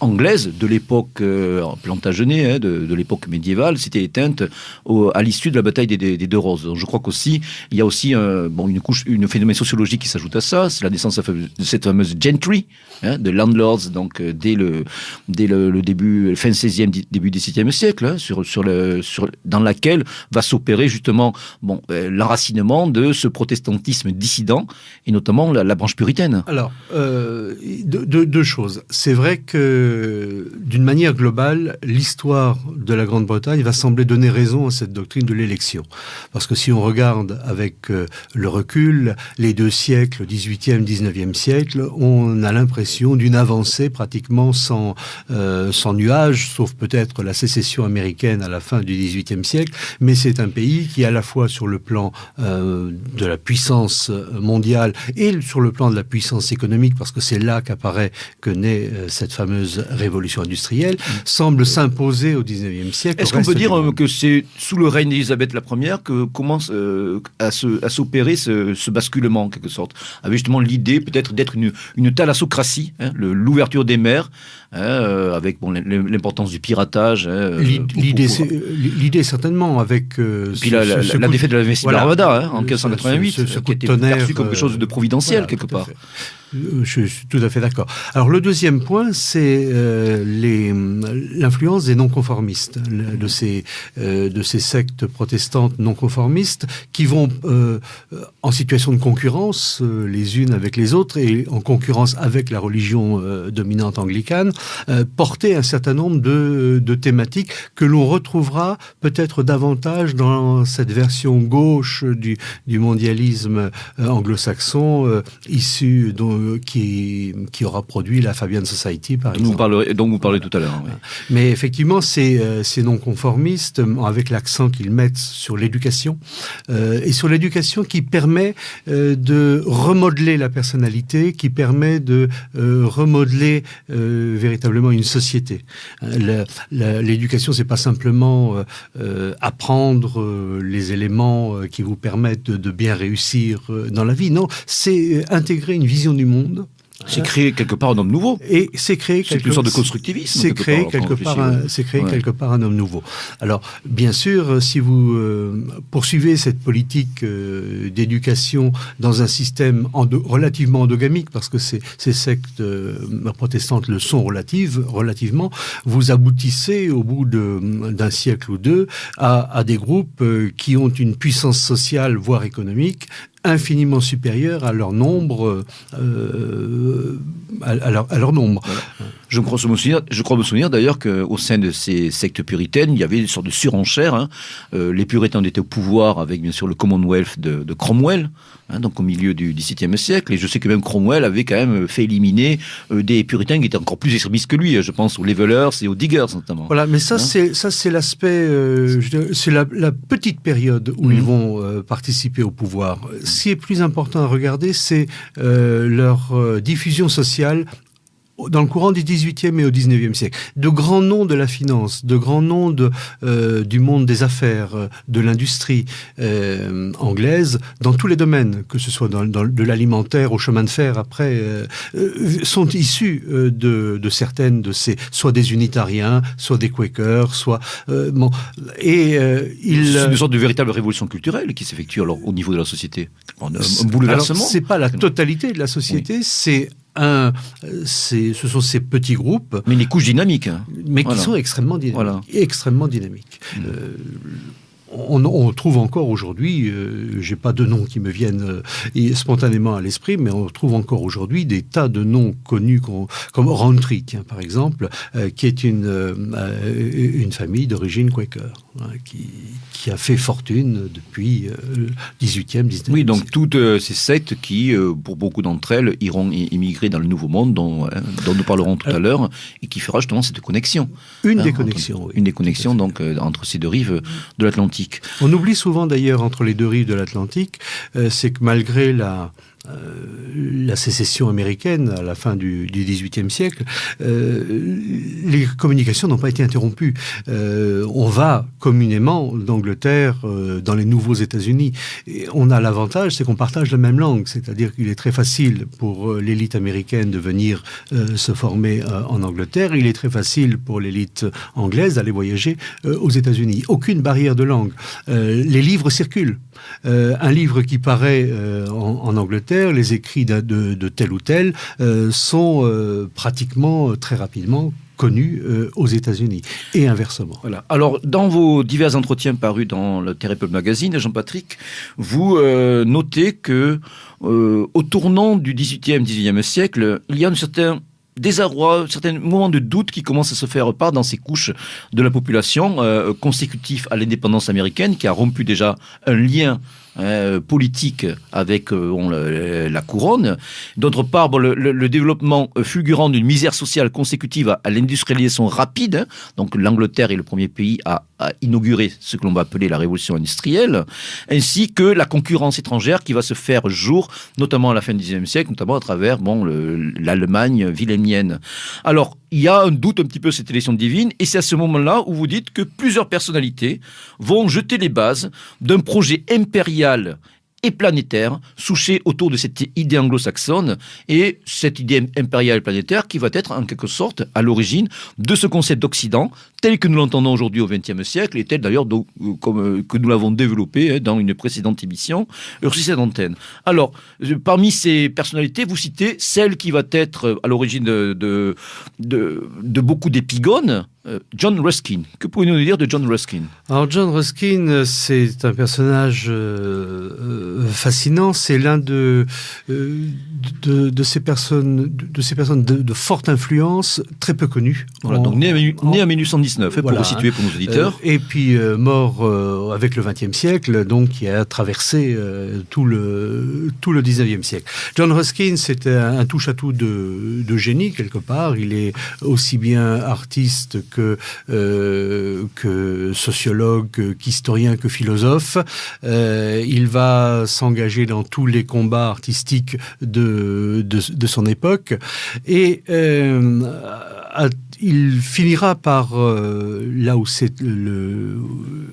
anglaises de l'époque Plantagenet, de l'époque médiévale, s'étaient éteintes à l'issue de la bataille des Deux Roses. Donc je crois qu'aussi, Il y a aussi une phénomène sociologique qui s'ajoute à ça, c'est la naissance de cette fameuse gentry, de landlords, donc dès le début, fin 16e, début 17e siècle, dans laquelle va s'opérer justement l'enracinement de ce protestantisme dissident, et notamment la branche puritaine. Alors, deux choses. C'est vrai que, d'une manière globale, l'histoire de la Grande-Bretagne va sembler donner raison à cette doctrine de l'élection. Parce que si on regarde avec le recul, les 2 siècles, 18e, 19e siècle, on a l'impression d'une avancée pratiquement sans nuage, sauf peut-être la sécession américaine à la fin du 18e siècle, mais c'est un pays qui, à la fois sur le plan de la puissance mondiale et sur le plan de la puissance économique, parce que c'est là que naît cette fameuse révolution industrielle, semble s'imposer au 19e siècle. Est-ce qu'on peut dire que c'est sous le règne d'Élisabeth la Première que commence à s'opérer ce basculement, en quelque sorte, avec justement l'idée peut-être d'être une thalassocratie, l'ouverture des mers, avec l'importance du piratage. L'idée certainement, avec... puis la défaite de la Messie Barbada en 1588, qui était perçue comme quelque chose de providentiel, quelque part. Je suis tout à fait d'accord. Alors le deuxième point, c'est l'influence des non-conformistes, de ces sectes protestantes non-conformistes qui vont en situation de concurrence les unes avec les autres et en concurrence avec la religion dominante anglicane, porter un certain nombre de thématiques que l'on retrouvera peut-être davantage dans cette version gauche du mondialisme anglo-saxon issu qui aura produit la Fabian Society, par exemple. Dont vous parlez tout à l'heure. Oui. Mais effectivement, ces non-conformistes, avec l'accent qu'ils mettent sur l'éducation, et sur l'éducation qui permet de remodeler la personnalité, qui permet de remodeler véritablement une société. L'éducation, c'est pas simplement apprendre les éléments qui vous permettent de bien réussir dans la vie. Non, c'est intégrer une vision du monde. C'est créer quelque part un homme nouveau. Et c'est créer une sorte de constructivisme. C'est créer quelque part un homme nouveau. Alors, bien sûr, si vous poursuivez cette politique d'éducation dans un système relativement endogamique, parce que ces sectes protestantes le sont relativement, vous aboutissez au bout d'un siècle ou deux à des groupes qui ont une puissance sociale, voire économique, infiniment supérieur à leur nombre. À leur nombre. Voilà. Je crois me souvenir d'ailleurs qu'au sein de ces sectes puritaines, il y avait une sorte de surenchère. Les puritains étaient au pouvoir avec bien sûr le Commonwealth de Cromwell, donc au milieu du XVIIe siècle. Et je sais que même Cromwell avait quand même fait éliminer des puritains qui étaient encore plus extrémistes que lui. Je pense aux Levelers et aux Diggers notamment. Voilà, mais ça c'est l'aspect, c'est la petite période où ils vont participer au pouvoir. Ce qui est plus important à regarder, c'est leur diffusion sociale dans le courant du XVIIIe et au XIXe siècle. De grands noms de la finance, de grands noms du monde des affaires, de l'industrie anglaise, dans tous les domaines, que ce soit de l'alimentaire au chemin de fer après, sont issus de certaines de ces, soit des unitariens, soit des quakers, soit... C'est une sorte de véritable révolution culturelle qui s'effectue alors au niveau de la société. Un bouleversement. Alors, c'est pas la totalité de la société, c'est ce sont ces petits groupes, mais les couches dynamiques, mais qui sont extrêmement dynamiques. On trouve encore aujourd'hui, j'ai pas de noms qui me viennent spontanément à l'esprit, mais on trouve encore aujourd'hui des tas de noms connus comme Rowntree, tiens, par exemple, qui est une famille d'origine quaker, qui a fait fortune depuis le 18e, 19e Oui, donc toutes ces sectes qui, pour beaucoup d'entre elles, iront immigrer dans le Nouveau Monde, dont nous parlerons tout à l'heure, et qui fera justement cette connexion. Une des connexions donc, entre ces deux rives de l'Atlantique. On oublie souvent d'ailleurs entre les deux rives de l'Atlantique, c'est que malgré la sécession américaine à la fin du XVIIIe siècle, les communications n'ont pas été interrompues. On va communément d'Angleterre dans les nouveaux États-Unis. Et on a l'avantage, c'est qu'on partage la même langue, c'est-à-dire qu'il est très facile pour l'élite américaine de venir se former en Angleterre. Il est très facile pour l'élite anglaise d'aller voyager aux États-Unis. Aucune barrière de langue. Les livres circulent. Un livre qui paraît en Angleterre, les écrits de tel ou tel sont pratiquement très rapidement connus aux États-Unis, et inversement. Voilà. Alors, dans vos divers entretiens parus dans le Terrible Magazine, Jean-Patrick, vous notez que au tournant du XVIIIe, XIXe siècle, il y a un certain désarroi, certains moments de doute qui commencent à se faire part dans ces couches de la population consécutifs à l'indépendance américaine, qui a rompu déjà un lien politique avec la couronne. D'autre part, le développement fulgurant d'une misère sociale consécutive à l'industrialisation rapide, donc l'Angleterre est le premier pays à inaugurer ce que l'on va appeler la révolution industrielle, ainsi que la concurrence étrangère qui va se faire jour, notamment à la fin du XIXe siècle, notamment à travers l'Allemagne wilhelmienne. Alors, il y a un doute un petit peu cette élection divine, et c'est à ce moment-là où vous dites que plusieurs personnalités vont jeter les bases d'un projet impérial et planétaire, souché autour de cette idée anglo-saxonne, et cette idée impériale et planétaire qui va être en quelque sorte à l'origine de ce concept d'Occident, tel que nous l'entendons aujourd'hui au XXe siècle, et tel d'ailleurs que nous l'avons développé dans une précédente émission sur cette antenne. Alors, parmi ces personnalités, vous citez celle qui va être à l'origine de beaucoup d'épigones, John Ruskin. Que pouvez-vous nous dire de John Ruskin? Alors John Ruskin, c'est un personnage fascinant. C'est l'un de ces personnes de forte influence, très peu connues. Voilà, donc né en 1819, pour resituer pour nos auditeurs. Et puis mort avec le XXe siècle, donc qui a traversé tout le XIXe siècle. John Ruskin, c'était un touche-à-tout de génie quelque part. Il est aussi bien artiste que sociologue, qu'historien, que philosophe. Il va s'engager dans tous les combats artistiques de son époque. Et il finira par, là où c'est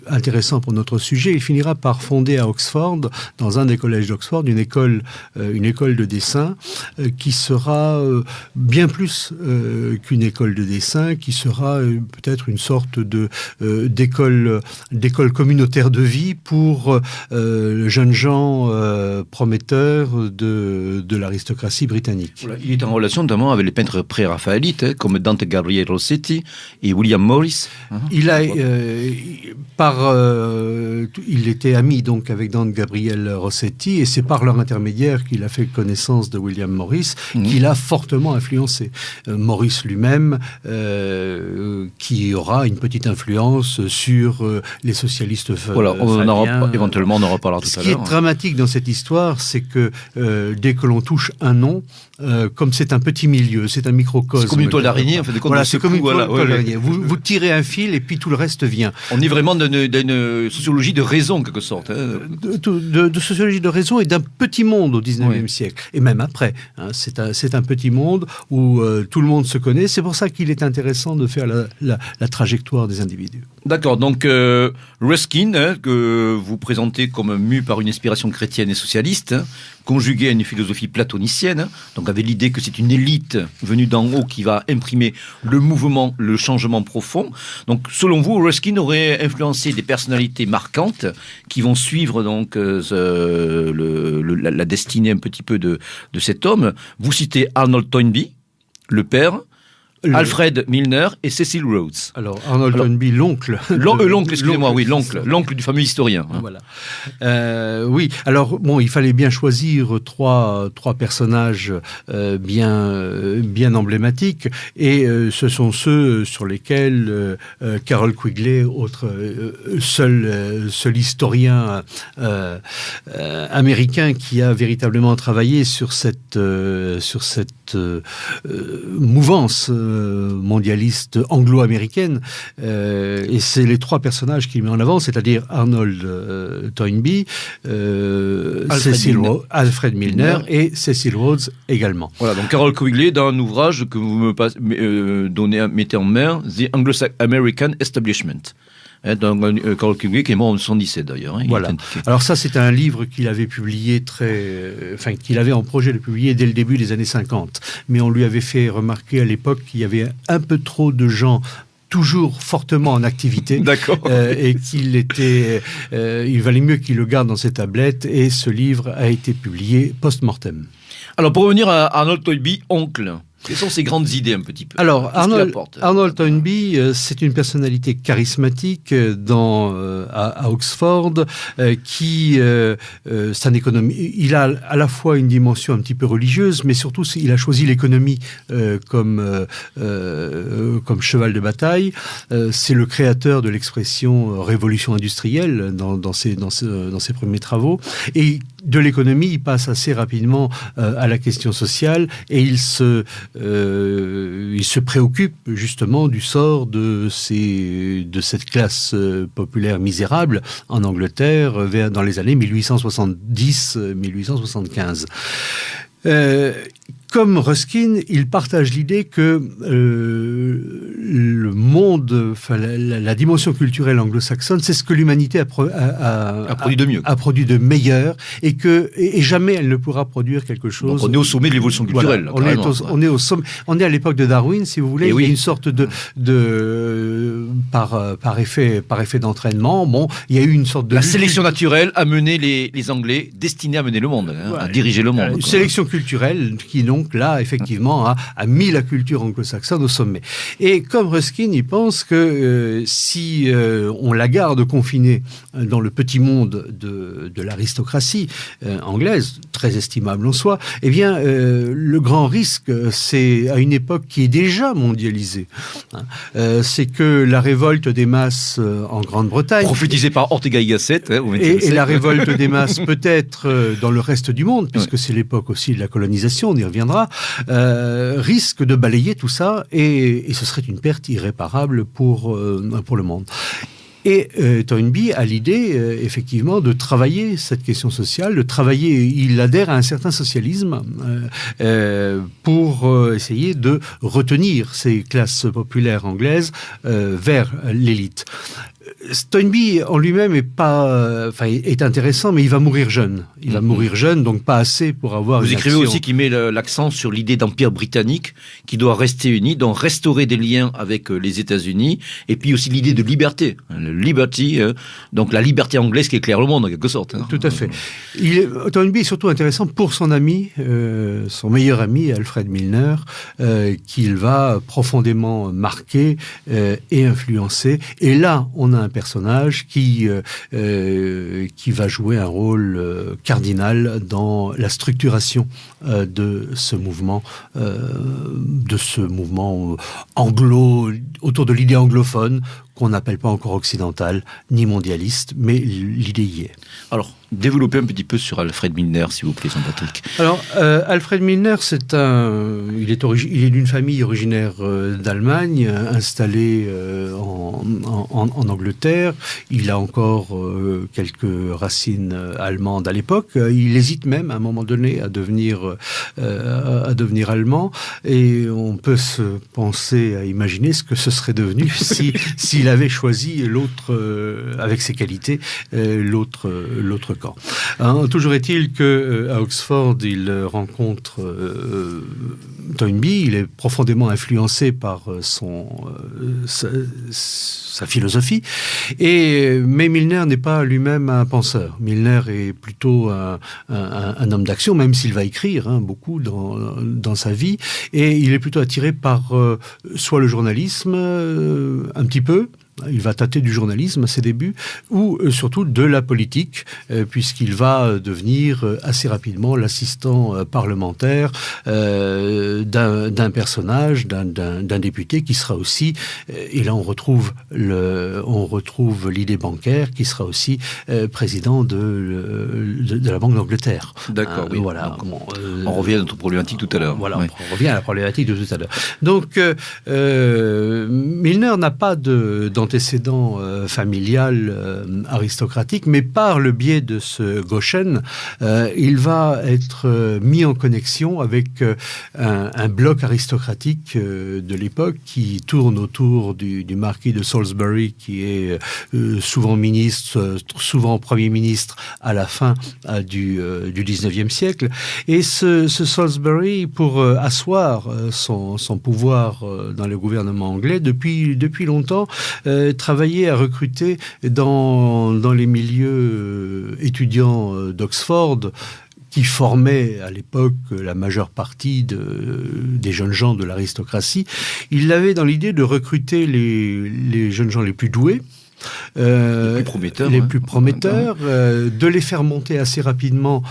intéressant pour notre sujet, il finira par fonder à Oxford, dans un des collèges d'Oxford, une école de dessin qui sera bien plus qu'une école de dessin, qui sera peut-être une sorte d'école communautaire de vie pour jeunes gens prometteurs de l'aristocratie britannique. Voilà, il est en relation notamment avec les peintres pré-raphaélites, comme Dante Gabriel Rossetti et William Morris. Il était ami donc avec Dante Gabriel Rossetti, et c'est par leur intermédiaire qu'il a fait connaissance de William Morris, qu'il a fortement influencé. Morris lui-même, qui aura une petite influence sur les socialistes. Voilà, éventuellement on en reparlera tout à l'heure. Ce qui est dramatique dans cette histoire, c'est que dès que l'on touche un nom, comme c'est un petit milieu, c'est un microcosme. C'est comme une toile d'araignée, en fait. Voilà, c'est comme une toile d'araignée. Vous tirez un fil et puis tout le reste vient. On est vraiment dans une sociologie de raison, en quelque sorte. De sociologie de raison et d'un petit monde au XIXe siècle. Et même après. C'est un petit monde où tout le monde se connaît. C'est pour ça qu'il est intéressant de faire la trajectoire des individus. D'accord, donc Ruskin, que vous présentez comme mu par une inspiration chrétienne et socialiste, conjuguée à une philosophie platonicienne, donc avec l'idée que c'est une élite venue d'en haut qui va imprimer le mouvement, le changement profond. Donc selon vous, Ruskin aurait influencé des personnalités marquantes qui vont suivre donc la destinée un petit peu de cet homme. Vous citez Arnold Toynbee, le père, Alfred Milner et Cecil Rhodes. Alors, Arnold Toynbee, l'oncle. L'oncle, excusez-moi, oui, l'oncle du fameux historien. Voilà. Oui, alors, bon, il fallait bien choisir trois personnages bien emblématiques, et ce sont ceux sur lesquels Carroll Quigley, seul historien américain qui a véritablement travaillé sur cette mouvance mondialiste anglo-américaine, et c'est les trois personnages qu'il met en avant, c'est-à-dire Arnold Toynbee, Alfred Milner et Cecil Rhodes également. Voilà, donc Carroll Quigley, dans un ouvrage que vous mettez en main, The Anglo-American Establishment. Donc, Carroll Quigley qui est mort en 1917 d'ailleurs. Voilà. Alors ça, c'est un livre qu'il avait publié qu'il avait en projet de publier dès le début des années 50. Mais on lui avait fait remarquer à l'époque qu'il y avait un peu trop de gens toujours fortement en activité. D'accord. Et il valait mieux qu'il le garde dans ses tablettes, et ce livre a été publié post-mortem. Alors, pour revenir à Arnold Toynbee, oncle, quelles sont ses grandes idées un petit peu? Alors, Arnold Toynbee, c'est une personnalité charismatique à Oxford, qui, c'est un économiste. Il a à la fois une dimension un petit peu religieuse, mais surtout, il a choisi l'économie comme cheval de bataille. C'est le créateur de l'expression révolution industrielle dans ses premiers travaux. Et de l'économie, il passe assez rapidement à la question sociale, et il se préoccupe justement du sort de cette classe populaire misérable en Angleterre dans les années 1870-1875. Comme Ruskin, il partage l'idée que le monde, la dimension culturelle anglo-saxonne, c'est ce que l'humanité a produit de mieux, a produit de meilleur, et jamais elle ne pourra produire quelque chose. Donc on est au sommet de l'évolution culturelle. Voilà, on est au sommet. On est à l'époque de Darwin, si vous voulez. Il y a une sorte par effet d'entraînement. Bon, il y a eu une sorte de la sélection naturelle a mené les Anglais destinés à mener le monde, à diriger le monde. Une sélection culturelle qui donc là, effectivement, a mis la culture anglo-saxonne au sommet. Et comme Ruskin, il pense que si on la garde confinée dans le petit monde de l'aristocratie anglaise, très estimable en soi, eh bien, le grand risque, c'est à une époque qui est déjà mondialisée. C'est que la révolte des masses en Grande-Bretagne... prophétisée par Ortega y Gasset. Et la révolte des masses peut-être dans le reste du monde, puisque c'est l'époque aussi de la colonisation, on y reviendra, risque de balayer tout ça, et ce serait une perte irréparable pour le monde. Et Toynbee a l'idée, effectivement, de travailler cette question sociale, il adhère à un certain socialisme pour essayer de retenir ces classes populaires anglaises vers l'élite. Toynbee en lui-même est intéressant, mais il va mourir jeune. Il va mourir jeune, donc pas assez pour avoir. Vous écrivez aussi qu'il met l'accent sur l'idée d'empire britannique qui doit rester uni, donc restaurer des liens avec les États-Unis, et puis aussi l'idée de liberté, donc la liberté anglaise qui éclaire le monde en quelque sorte. Tout à fait. Toynbee est surtout intéressant pour son ami, son meilleur ami Alfred Milner, qu'il va profondément marquer et influencer. Et là, on a un personnage qui va jouer un rôle cardinal dans la structuration de ce mouvement autour de l'idée anglophone, qu'on n'appelle pas encore occidentale ni mondialiste, mais l'idée y est. Alors, développez un petit peu sur Alfred Milner, s'il vous plaît, Jean-Patrick. Alors, Alfred Milner, il est d'une famille originaire d'Allemagne, installée en Angleterre. Il a encore quelques racines allemandes à l'époque. Il hésite même, à un moment donné, à devenir allemand. Et on peut se penser à imaginer ce que ce serait devenu s'il avait choisi avec ses qualités, l'autre camp. Toujours est-il qu'à Oxford, il rencontre Toynbee. Il est profondément influencé par sa philosophie. Mais Milner n'est pas lui-même un penseur. Milner est plutôt un homme d'action, même s'il va écrire beaucoup dans sa vie. Et il est plutôt attiré par soit le journalisme, un petit peu. Il va tâter du journalisme à ses débuts, ou surtout de la politique, puisqu'il va devenir assez rapidement l'assistant parlementaire d'un personnage, d'un député qui sera aussi, et là on retrouve l'idée bancaire, qui sera aussi président de la Banque d'Angleterre. D'accord, oui. Voilà. On revient à notre problématique tout à l'heure. Voilà, on revient à la problématique de tout à l'heure. Donc, Milner n'a pas d'antécédents antécédent familial aristocratique, mais par le biais de ce Goshen, il va être mis en connexion avec un bloc aristocratique de l'époque qui tourne autour du marquis de Salisbury, qui est souvent ministre, souvent Premier ministre à la fin du 19e siècle. Et ce Salisbury, pour asseoir son pouvoir dans le gouvernement anglais, depuis longtemps, travaillait à recruter dans les milieux étudiants d'Oxford, qui formait à l'époque la majeure partie des jeunes gens de l'aristocratie. Il avait dans l'idée de recruter les jeunes gens les plus doués, les plus prometteurs, de les faire monter assez rapidement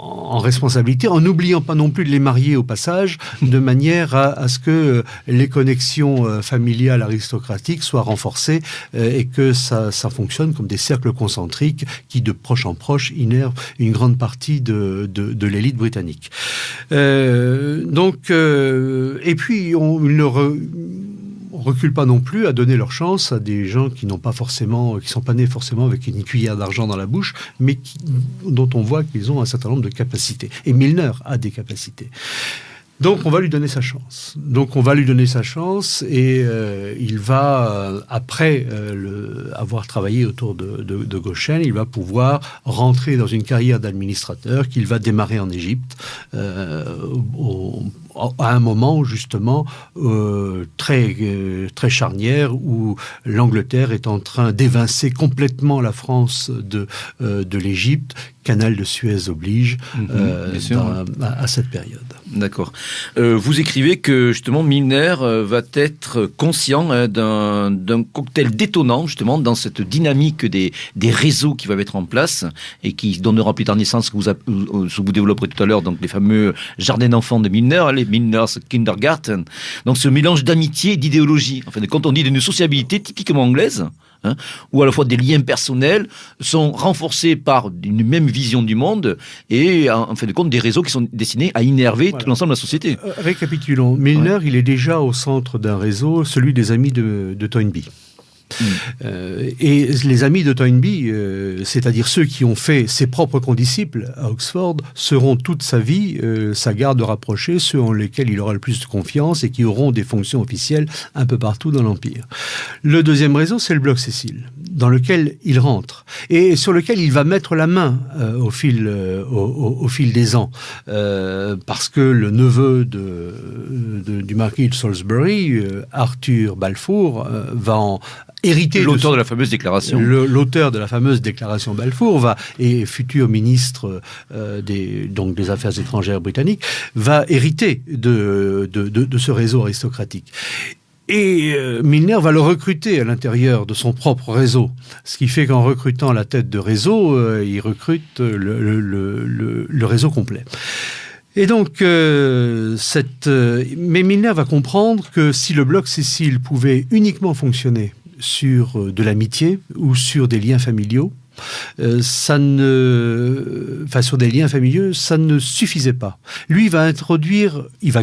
en responsabilité, en n'oubliant pas non plus de les marier au passage, de manière à ce que les connexions familiales aristocratiques soient renforcées et que ça fonctionne comme des cercles concentriques qui, de proche en proche, innervent une grande partie de l'élite britannique. Et puis, il ne recule pas non plus à donner leur chance à des gens qui sont pas nés forcément avec une cuillère d'argent dans la bouche, mais dont on voit qu'ils ont un certain nombre de capacités. Et Milner a des capacités. Donc, on va lui donner sa chance. Et il va, après avoir travaillé autour de Goshen, il va pouvoir rentrer dans une carrière d'administrateur qu'il va démarrer en Égypte, à un moment justement très charnière où l'Angleterre est en train d'évincer complètement la France de l'Égypte. Canal de Suez oblige à cette période. D'accord. Vous écrivez que justement Milner va être conscient d'un cocktail détonnant justement dans cette dynamique des réseaux qui va mettre en place et qui donnera plus tard naissance, ce que vous développerez tout à l'heure, donc les fameux jardins d'enfants de Milner, les Milner's Kindergarten. Donc ce mélange d'amitié et d'idéologie. En fin de compte, on dit d'une sociabilité typiquement anglaise, où à la fois des liens personnels sont renforcés par une même vision du monde et en fin de compte des réseaux qui sont destinés à innerver tout l'ensemble de la société. Récapitulons. Milner, il est déjà au centre d'un réseau, celui des amis de Toynbee. Et les amis de Toynbee, c'est-à-dire ceux qui ont fait ses propres condisciples à Oxford, seront toute sa vie sa garde rapprochée, ceux en lesquels il aura le plus de confiance et qui auront des fonctions officielles un peu partout dans l'Empire. Le deuxième réseau, c'est le bloc Cecil, dans lequel il rentre et sur lequel il va mettre la main au fil des ans, parce que le neveu du marquis de Salisbury, Arthur Balfour, va en hérité. L'auteur de la fameuse déclaration. L'auteur de la fameuse déclaration Balfour et futur ministre des Affaires étrangères britanniques, va hériter de ce réseau aristocratique. Et Milner va le recruter à l'intérieur de son propre réseau. Ce qui fait qu'en recrutant la tête de réseau, il recrute le réseau complet. Et donc, mais Milner va comprendre que si le bloc Cecil pouvait uniquement fonctionner sur de l'amitié ou sur des liens familiaux, sur des liens familiaux, ça ne suffisait pas. Lui, il va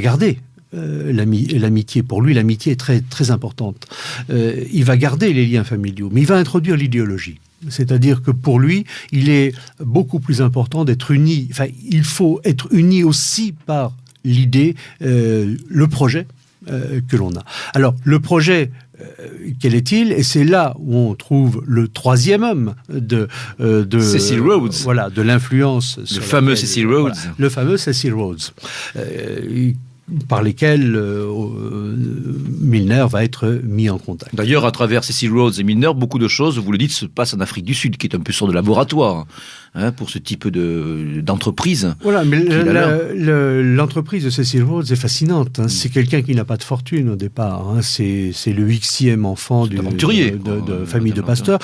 garder l'amitié. Pour lui, l'amitié est très, très importante. Il va garder les liens familiaux, mais il va introduire l'idéologie. C'est-à-dire que pour lui, il est beaucoup plus important d'être uni. Enfin, il faut être uni aussi par l'idée, le projet que l'on a. Alors, le projet, quel est-il? Et c'est là où on trouve le troisième homme de Cecil Rhodes. Voilà, de l'influence. Le fameux Cecil Rhodes. Voilà, le fameux Cecil Rhodes. Par lesquels Milner va être mis en contact. D'ailleurs, à travers Cecil Rhodes et Milner, beaucoup de choses, vous le dites, se passent en Afrique du Sud, qui est un peu sorte de laboratoire pour ce type d'entreprise. Voilà, mais l'entreprise de Cecil Rhodes est fascinante. C'est quelqu'un qui n'a pas de fortune au départ. C'est le 8e enfant de famille de pasteurs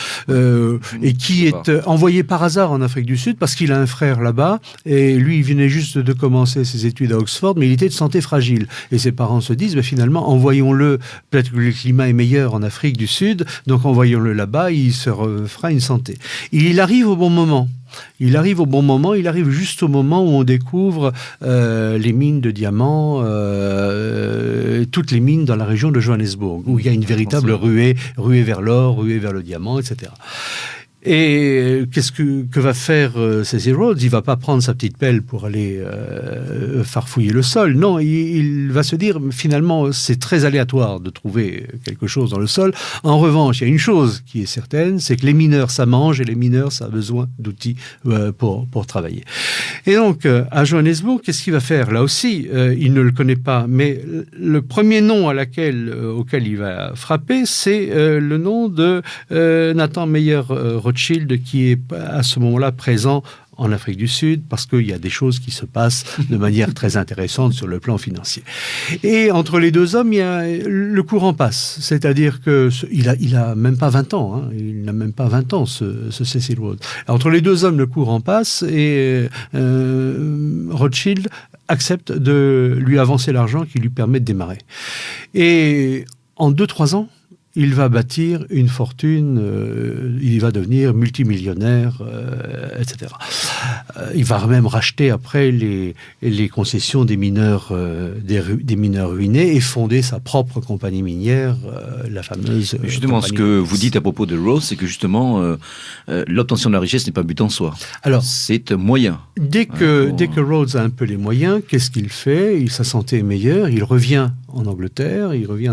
et qui est envoyé par hasard en Afrique du Sud parce qu'il a un frère là-bas et lui, il venait juste de commencer ses études à Oxford, mais il était de santé fragile. Et ses parents se disent, finalement, envoyons-le, peut-être que le climat est meilleur en Afrique du Sud, donc envoyons-le là-bas, il se refera une santé. Et il arrive au bon moment. Il arrive au bon moment, il arrive juste au moment où on découvre les mines de diamants, toutes les mines dans la région de Johannesburg, où il y a une véritable ruée vers l'or, ruée vers le diamant, etc. Et qu'est-ce que va faire Cecil Rhodes? Il va pas prendre sa petite pelle pour aller farfouiller le sol. Non, il va se dire, finalement, c'est très aléatoire de trouver quelque chose dans le sol. En revanche, il y a une chose qui est certaine, c'est que les mineurs, ça mange, et les mineurs, ça a besoin d'outils pour travailler. Et donc, à Johannesburg, qu'est-ce qu'il va faire? Là aussi, il ne le connaît pas, mais le premier nom auquel il va frapper, c'est le nom de Nathan Meyer Rothschild, qui est à ce moment-là présent en Afrique du Sud, parce qu'il y a des choses qui se passent de manière très intéressante sur le plan financier. Et entre les deux hommes, le courant passe. C'est-à-dire qu'il a même pas 20 ans. Hein. Il n'a même pas 20 ans, ce Cecil Rhodes. Entre les deux hommes, le courant passe et Rothschild accepte de lui avancer l'argent qui lui permet de démarrer. Et en 2-3 ans, il va bâtir une fortune, il va devenir multimillionnaire, etc. Il va même racheter après les concessions des mineurs ruinés et fonder sa propre compagnie minière, la fameuse... Justement, ce que vous dites à propos de Rhodes, c'est que justement, l'obtention de la richesse n'est pas but en soi. Alors, c'est un moyen. Dès que Rhodes a un peu les moyens, qu'est-ce qu'il fait? Sa santé est meilleure, il revient en Angleterre, il revient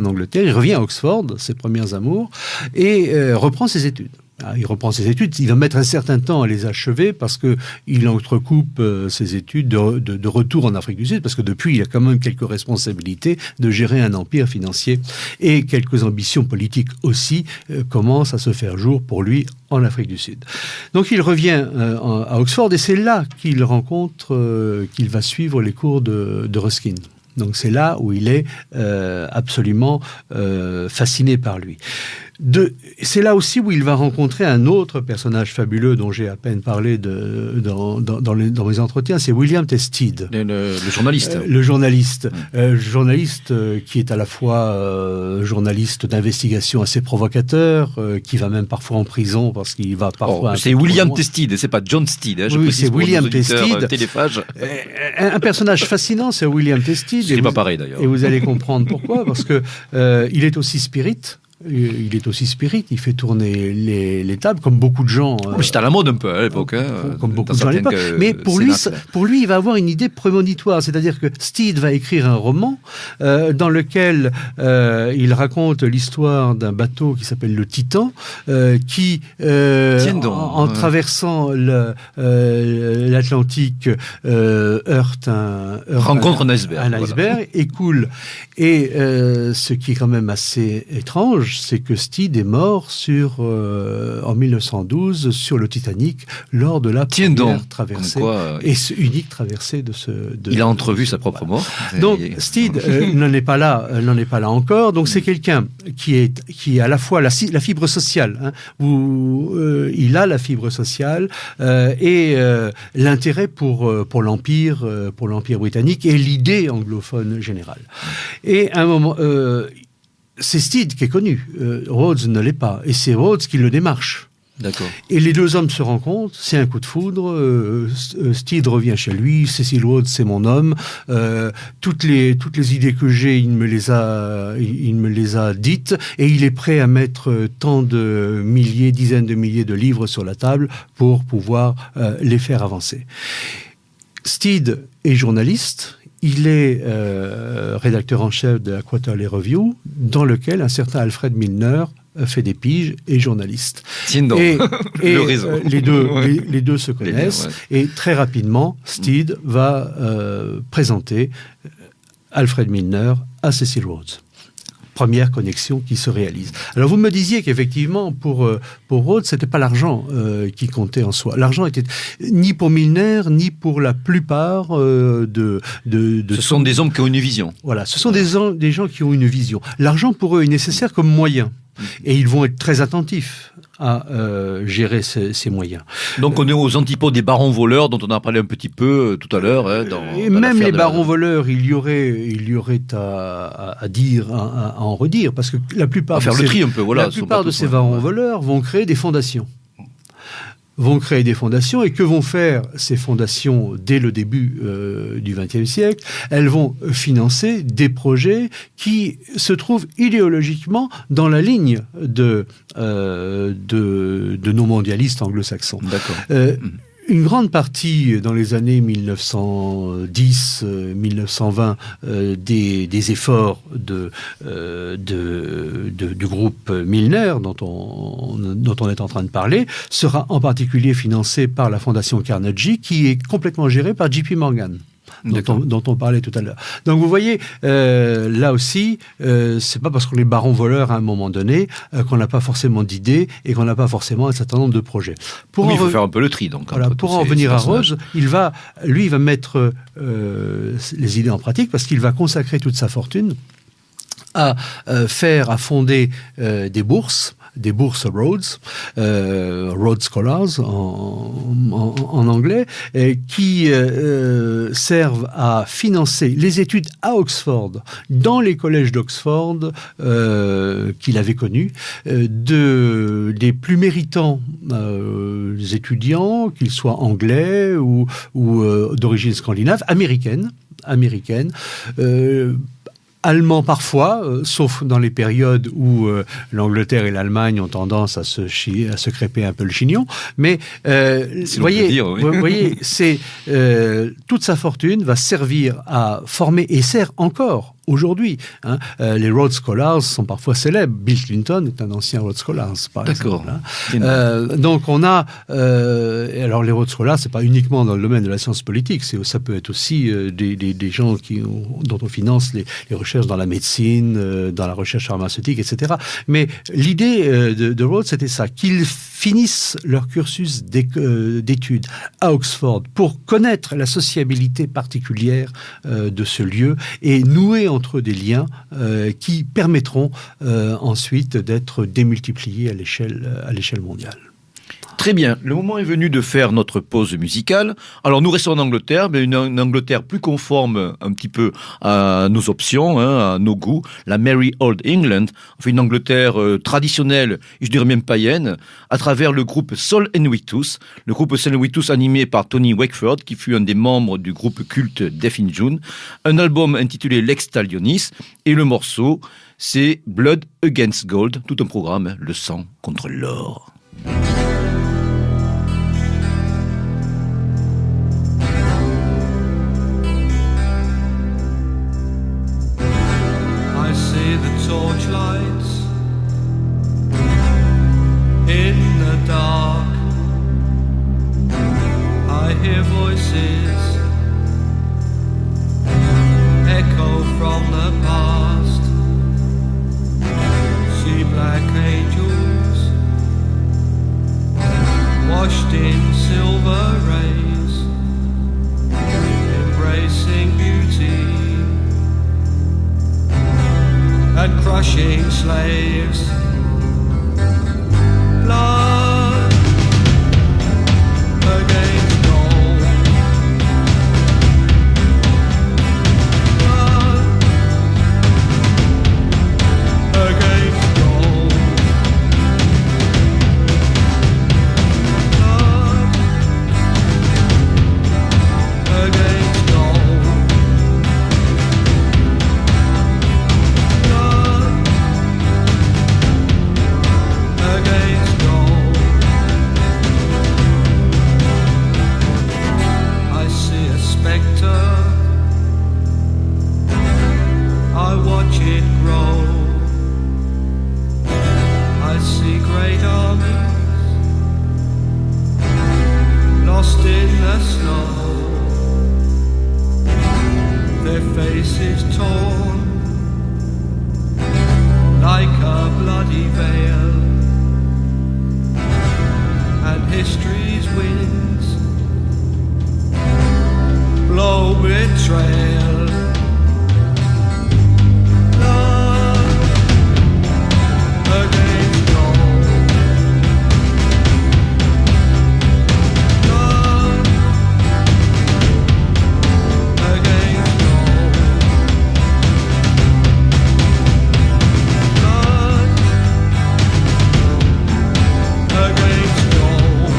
à Oxford, ses premiers amours, et reprend ses études. Il reprend ses études, il va mettre un certain temps à les achever parce qu'il entrecoupe ses études de retour en Afrique du Sud, parce que depuis, il a quand même quelques responsabilités de gérer un empire financier et quelques ambitions politiques aussi commencent à se faire jour pour lui en Afrique du Sud. Donc il revient à Oxford et c'est là qu'il rencontre, qu'il va suivre les cours de Ruskin. Donc c'est là où il est absolument fasciné par lui. C'est là aussi où il va rencontrer un autre personnage fabuleux dont j'ai à peine parlé dans mes entretiens, c'est William T. Stead. Le journaliste. Journaliste qui est à la fois journaliste d'investigation assez provocateur, qui va même parfois en prison parce qu'il va parfois... c'est William T. Stead, c'est pas John Stead. Oui, c'est William T. Stead. Un personnage fascinant, c'est William T. Stead. C'est pas pareil d'ailleurs. Et vous allez comprendre pourquoi, parce que il est aussi spirit. Il fait tourner les tables, comme beaucoup de gens. C'était à la mode un peu à l'époque. Comme beaucoup de gens à l'époque. Mais pour lui, il va avoir une idée prémonitoire. C'est-à-dire que Stead va écrire un roman dans lequel il raconte l'histoire d'un bateau qui s'appelle le Titan, qui, en traversant l'Atlantique, rencontre un iceberg. Et coule. Et ce qui est quand même assez étrange, c'est que Stead est mort en 1912 sur le Titanic lors de la première traversée unique traversée de ce. Il a entrevu sa propre mort. Donc Stead n'en est pas là encore. Donc c'est quelqu'un qui a à la fois la fibre sociale, hein, où il a la fibre sociale et l'intérêt pour l'empire britannique et l'idée anglophone générale. Et à un moment. C'est Stead qui est connu, Rhodes ne l'est pas, et c'est Rhodes qui le démarche. D'accord. Et les deux hommes se rencontrent, c'est un coup de foudre, Stead revient chez lui, Cecil Rhodes c'est mon homme, toutes les idées que j'ai, il me les a dites, et il est prêt à mettre tant de dizaines de milliers de livres sur la table pour pouvoir les faire avancer. Stead est journaliste. Il est rédacteur en chef de la Quarterly Review, dans lequel un certain Alfred Milner fait des piges et journaliste. Et le réseau. Les deux se connaissent. Et très rapidement, Stead va présenter Alfred Milner à Cecil Rhodes. Première connexion qui se réalise. Alors vous me disiez qu'effectivement pour Rhodes c'était pas l'argent qui comptait en soi. L'argent était ni pour Milner ni pour la plupart Ce sont des hommes qui ont une vision. Voilà, ce sont des gens qui ont une vision. L'argent pour eux est nécessaire comme moyen. Et ils vont être très attentifs à gérer ces moyens. Donc on est aux antipodes des barons voleurs dont on a parlé un petit peu tout à l'heure. Et même les barons voleurs, il y aurait à dire, à en redire, parce que la plupart de ces barons voleurs vont créer des fondations. vont créer des fondations. Et que vont faire ces fondations dès le début du XXe siècle? Elles vont financer des projets qui se trouvent idéologiquement dans la ligne de nos mondialistes anglo-saxons. D'accord. Une grande partie, dans les années 1910-1920, des efforts du groupe Milner, dont on est en train de parler, sera en particulier financé par la Fondation Carnegie, qui est complètement gérée par JP Morgan. Dont on parlait tout à l'heure. Donc vous voyez, là aussi, c'est pas parce qu'on est baron voleur à un moment donné qu'on n'a pas forcément d'idées et qu'on n'a pas forcément un certain nombre de projets. Il faut faire un peu le tri. Donc, voilà, pour en revenir à Rhodes, il va mettre les idées en pratique parce qu'il va consacrer toute sa fortune à fonder des bourses Rhodes, Rhodes Scholars en anglais, qui servent à financer les études à Oxford, dans les collèges d'Oxford qu'il avait connus, des plus méritants étudiants, qu'ils soient anglais ou d'origine scandinave, américaine, allemand parfois, sauf dans les périodes où l'Angleterre et l'Allemagne ont tendance à se crêper un peu le chignon. Mais vous voyez, c'est toute sa fortune va servir à former et sert encore aujourd'hui. Les Rhodes Scholars sont parfois célèbres. Bill Clinton est un ancien Rhodes Scholars, par exemple. Donc on a... alors les Rhodes Scholars, c'est pas uniquement dans le domaine de la science politique, ça peut être aussi des gens dont on finance les recherches dans la médecine, dans la recherche pharmaceutique, etc. Mais l'idée de Rhodes, c'était ça, qu'ils finissent leur cursus d'études à Oxford pour connaître la sociabilité particulière de ce lieu et nouer entre eux des liens qui permettront ensuite d'être démultipliés à l'échelle mondiale. Très bien, le moment est venu de faire notre pause musicale. Alors nous restons en Angleterre, mais une Angleterre plus conforme un petit peu à nos options, à nos goûts, la Merry Old England, enfin une Angleterre traditionnelle, et je dirais même païenne, à travers le groupe Sol Invictus, le groupe Sol Invictus animé par Tony Wakeford, qui fut un des membres du groupe culte Death in June, un album intitulé Lex Talionis, et le morceau, c'est Blood Against Gold, tout un programme, le sang contre l'or. Torchlights in the dark, I hear voices echo from the past, see black angels washed in silver rays, embracing beauty and crushing slaves. Blood against gold. Blood against gold. Blood against gold. Against gold. I see a spectre, I watch it grow. I see great armies lost in the snow, their faces torn like a bloody veil, and history's winds blow betrayal. Blood against gold. Blood against gold. Blood against gold.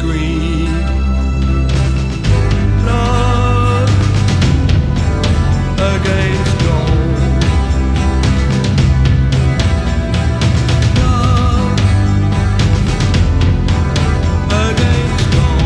green. Love against gold. Love against gold. Love against gold.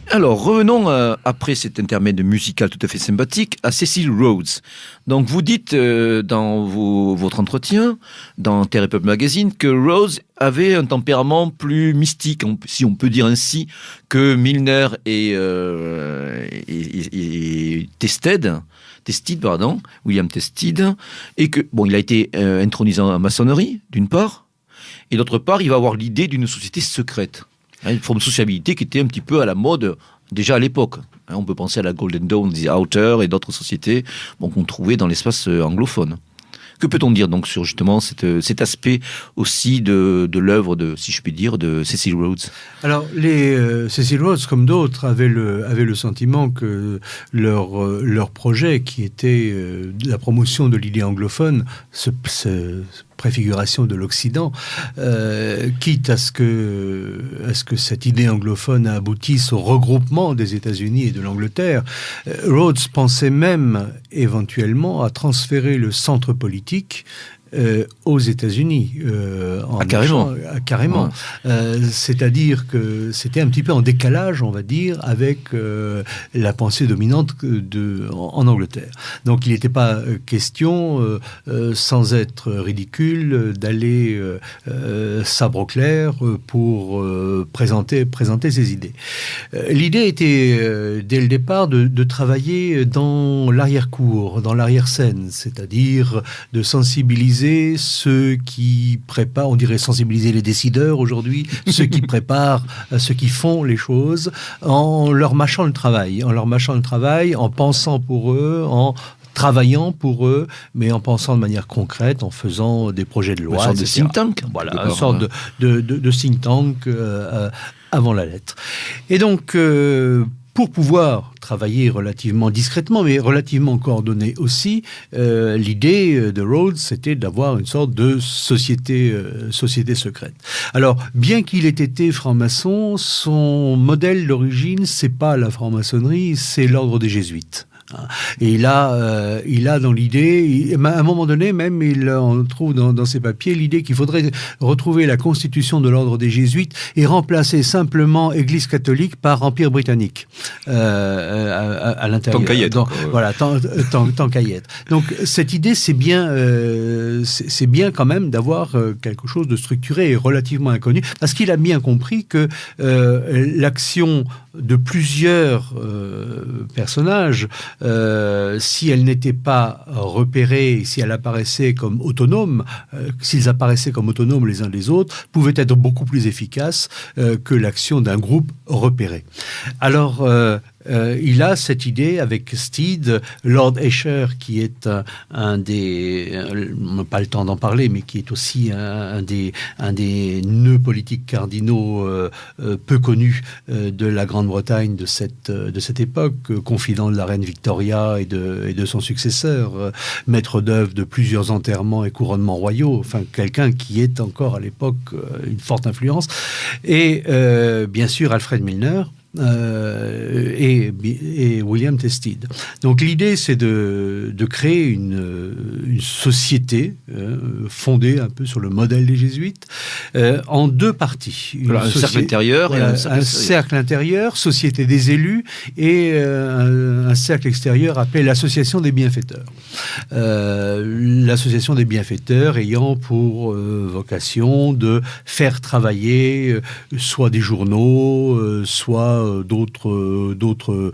Alors, revenons après cet intermède musical tout à fait sympathique à Cecil Rhodes. Donc, vous dites dans votre entretien, dans Terre et Peuple Magazine, que Rhodes avait un tempérament plus mystique, si on peut dire ainsi, que Milner et William Tested, et que, bon, il a été intronisé en maçonnerie, d'une part, et d'autre part, il va avoir l'idée d'une société secrète. Une forme de sociabilité qui était un petit peu à la mode déjà à l'époque. On peut penser à la Golden Dawn, The Outer et d'autres sociétés qu'on trouvait dans l'espace anglophone. Que peut-on dire donc sur justement cet aspect aussi de l'œuvre si je puis dire, de Cecil Rhodes? Alors, Cecil Rhodes, comme d'autres, avaient le sentiment que leur projet, qui était la promotion de l'idée anglophone, préfiguration de l'Occident, quitte à ce que cette idée anglophone aboutisse au regroupement des États-Unis et de l'Angleterre, Rhodes pensait même éventuellement à transférer le centre politique aux États-Unis. Carrément. C'est-à-dire que c'était un petit peu en décalage, on va dire, avec la pensée dominante en Angleterre. Donc il n'était pas question, sans être ridicule, d'aller sabre au clair pour présenter ses idées. L'idée était, dès le départ, de travailler dans l'arrière-cour, dans l'arrière-scène, c'est-à-dire de sensibiliser ceux qui préparent, on dirait sensibiliser les décideurs aujourd'hui, ceux qui préparent, ceux qui font les choses, en leur mâchant le travail, en pensant pour eux, en travaillant pour eux, mais en pensant de manière concrète, en faisant des projets de loi. Une sorte de think tank. Voilà, une sorte de think tank avant la lettre. Et donc, pour pouvoir travailler relativement discrètement, mais relativement coordonné aussi, l'idée de Rhodes, c'était d'avoir une sorte de société secrète. Alors, bien qu'il ait été franc-maçon, son modèle d'origine, c'est pas la franc-maçonnerie, c'est l'ordre des Jésuites. Et il a dans l'idée, à un moment donné même, on trouve dans ses papiers l'idée qu'il faudrait retrouver la constitution de l'ordre des Jésuites et remplacer simplement Église catholique par Empire britannique à l'intérieur. Tant qu'à y être. Donc, voilà, tant qu'à y être. Donc cette idée, c'est bien quand même d'avoir quelque chose de structuré et relativement inconnu, parce qu'il a bien compris que l'action de plusieurs personnages, si elle n'était pas repérée, si elle apparaissait comme autonome, s'ils apparaissaient comme autonomes les uns des autres, pouvait être beaucoup plus efficace que l'action d'un groupe repéré. Alors, il a cette idée avec Steed, Lord Esher, qui est un des, on n'a pas le temps d'en parler, mais qui est aussi un des nœuds politiques cardinaux peu connus de la Grande-Bretagne de cette époque, confident de la reine Victoria et de son successeur, maître d'œuvre de plusieurs enterrements et couronnements royaux, enfin quelqu'un qui est encore à l'époque une forte influence, et bien sûr Alfred Milner, et William T. Stead. Donc l'idée, c'est de créer une société fondée un peu sur le modèle des jésuites, en deux parties. Un cercle intérieur et un cercle intérieur, société des élus, et un cercle extérieur appelé l'association des bienfaiteurs. L'association des bienfaiteurs ayant pour vocation de faire travailler soit des journaux, soit d'autres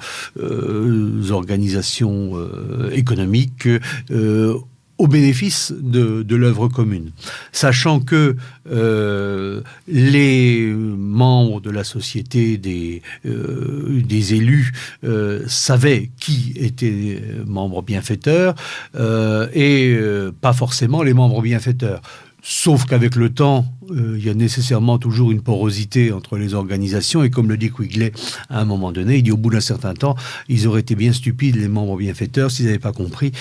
organisations économiques au bénéfice de l'œuvre commune. Sachant que les membres de la société des élus savaient qui étaient membres bienfaiteurs et pas forcément les membres bienfaiteurs. Sauf qu'avec le temps, il y a nécessairement toujours une porosité entre les organisations, et comme le dit Quigley à un moment donné, il dit au bout d'un certain temps, ils auraient été bien stupides, les membres bienfaiteurs, s'ils n'avaient pas compris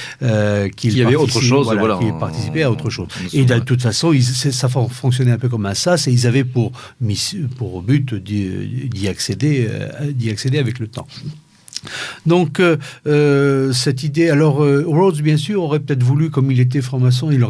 qu'il y avait autre chose, qu'ils participaient à autre chose. Et de toute façon, ça fonctionnait un peu comme un sas, et ils avaient pour but d'y accéder avec le temps. Donc, cette idée... Alors, Rhodes, bien sûr, aurait peut-être voulu, comme il était franc-maçon, il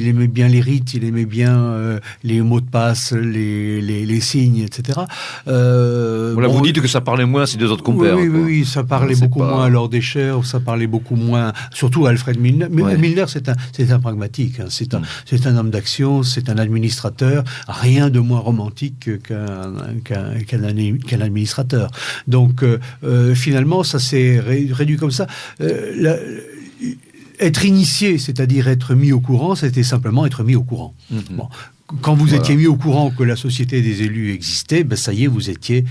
aimait bien les rites, il aimait bien les mots de passe, les signes, etc. Vous dites que ça parlait moins à ces deux autres compères. Oui, ça parlait beaucoup moins à Lord Esher, ça parlait beaucoup moins... Surtout à Alfred Milner. Milner, c'est un pragmatique, hein. C'est un homme d'action, c'est un administrateur, rien de moins romantique qu'un administrateur. Donc... finalement, ça s'est réduit comme ça. Être initié, c'est-à-dire être mis au courant, c'était simplement être mis au courant. Bon. Quand vous étiez mis au courant que la société des élus existait, ben ça y est, vous étiez...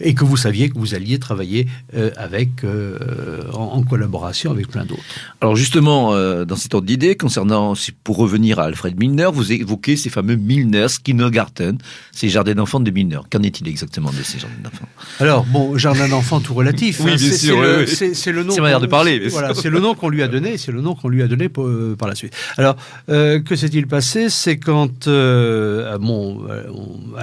et que vous saviez que vous alliez travailler en collaboration avec plein d'autres. Alors justement, dans cet ordre d'idée, pour revenir à Alfred Milner, vous évoquez ces fameux Milners Kindergarten, ces jardins d'enfants de Milner. Qu'en est-il exactement de ces jardins d'enfants? Alors, bon, jardin d'enfants, tout relatif. Oui, bien sûr. C'est le nom. C'est ma manière de parler. Voilà, c'est le nom qu'on lui a donné. C'est le nom qu'on lui a donné par la suite. Alors, que s'est-il passé? C'est quand, à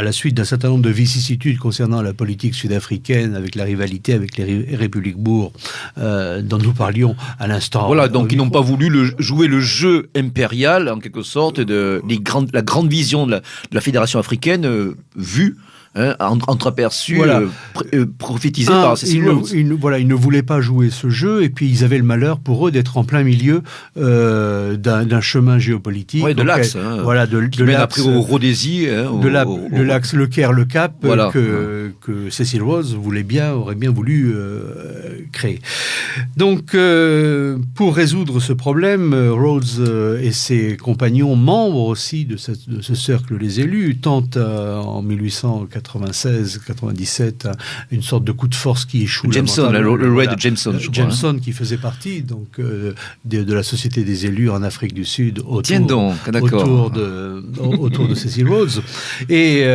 la suite d'un certain nombre de vicissitudes concernant la politique sud-africaine, avec la rivalité avec les républiques bourgs, dont nous parlions à l'instant. Voilà, donc ils n'ont pas voulu jouer le jeu impérial, en quelque sorte, la grande vision de la fédération africaine vue. Entreaperçu, prophétisé par Cecil Rhodes. Ils ne voulaient pas jouer ce jeu, et puis ils avaient le malheur pour eux d'être en plein milieu d'un chemin géopolitique. Oui, de l'axe. De l'axe après au Rhodésie. De l'axe Le Caire-Le Cap, que Cecil Rhodes aurait bien voulu créer. Donc, pour résoudre ce problème, Rhodes et ses compagnons, membres aussi de ce cercle des élus, tentent en 1896-97, une sorte de coup de force qui échoue. Jameson, le raid de Jameson, je crois. Jameson, qui faisait partie donc de la Société des élus en Afrique du Sud autour de Cecil Rhodes. Et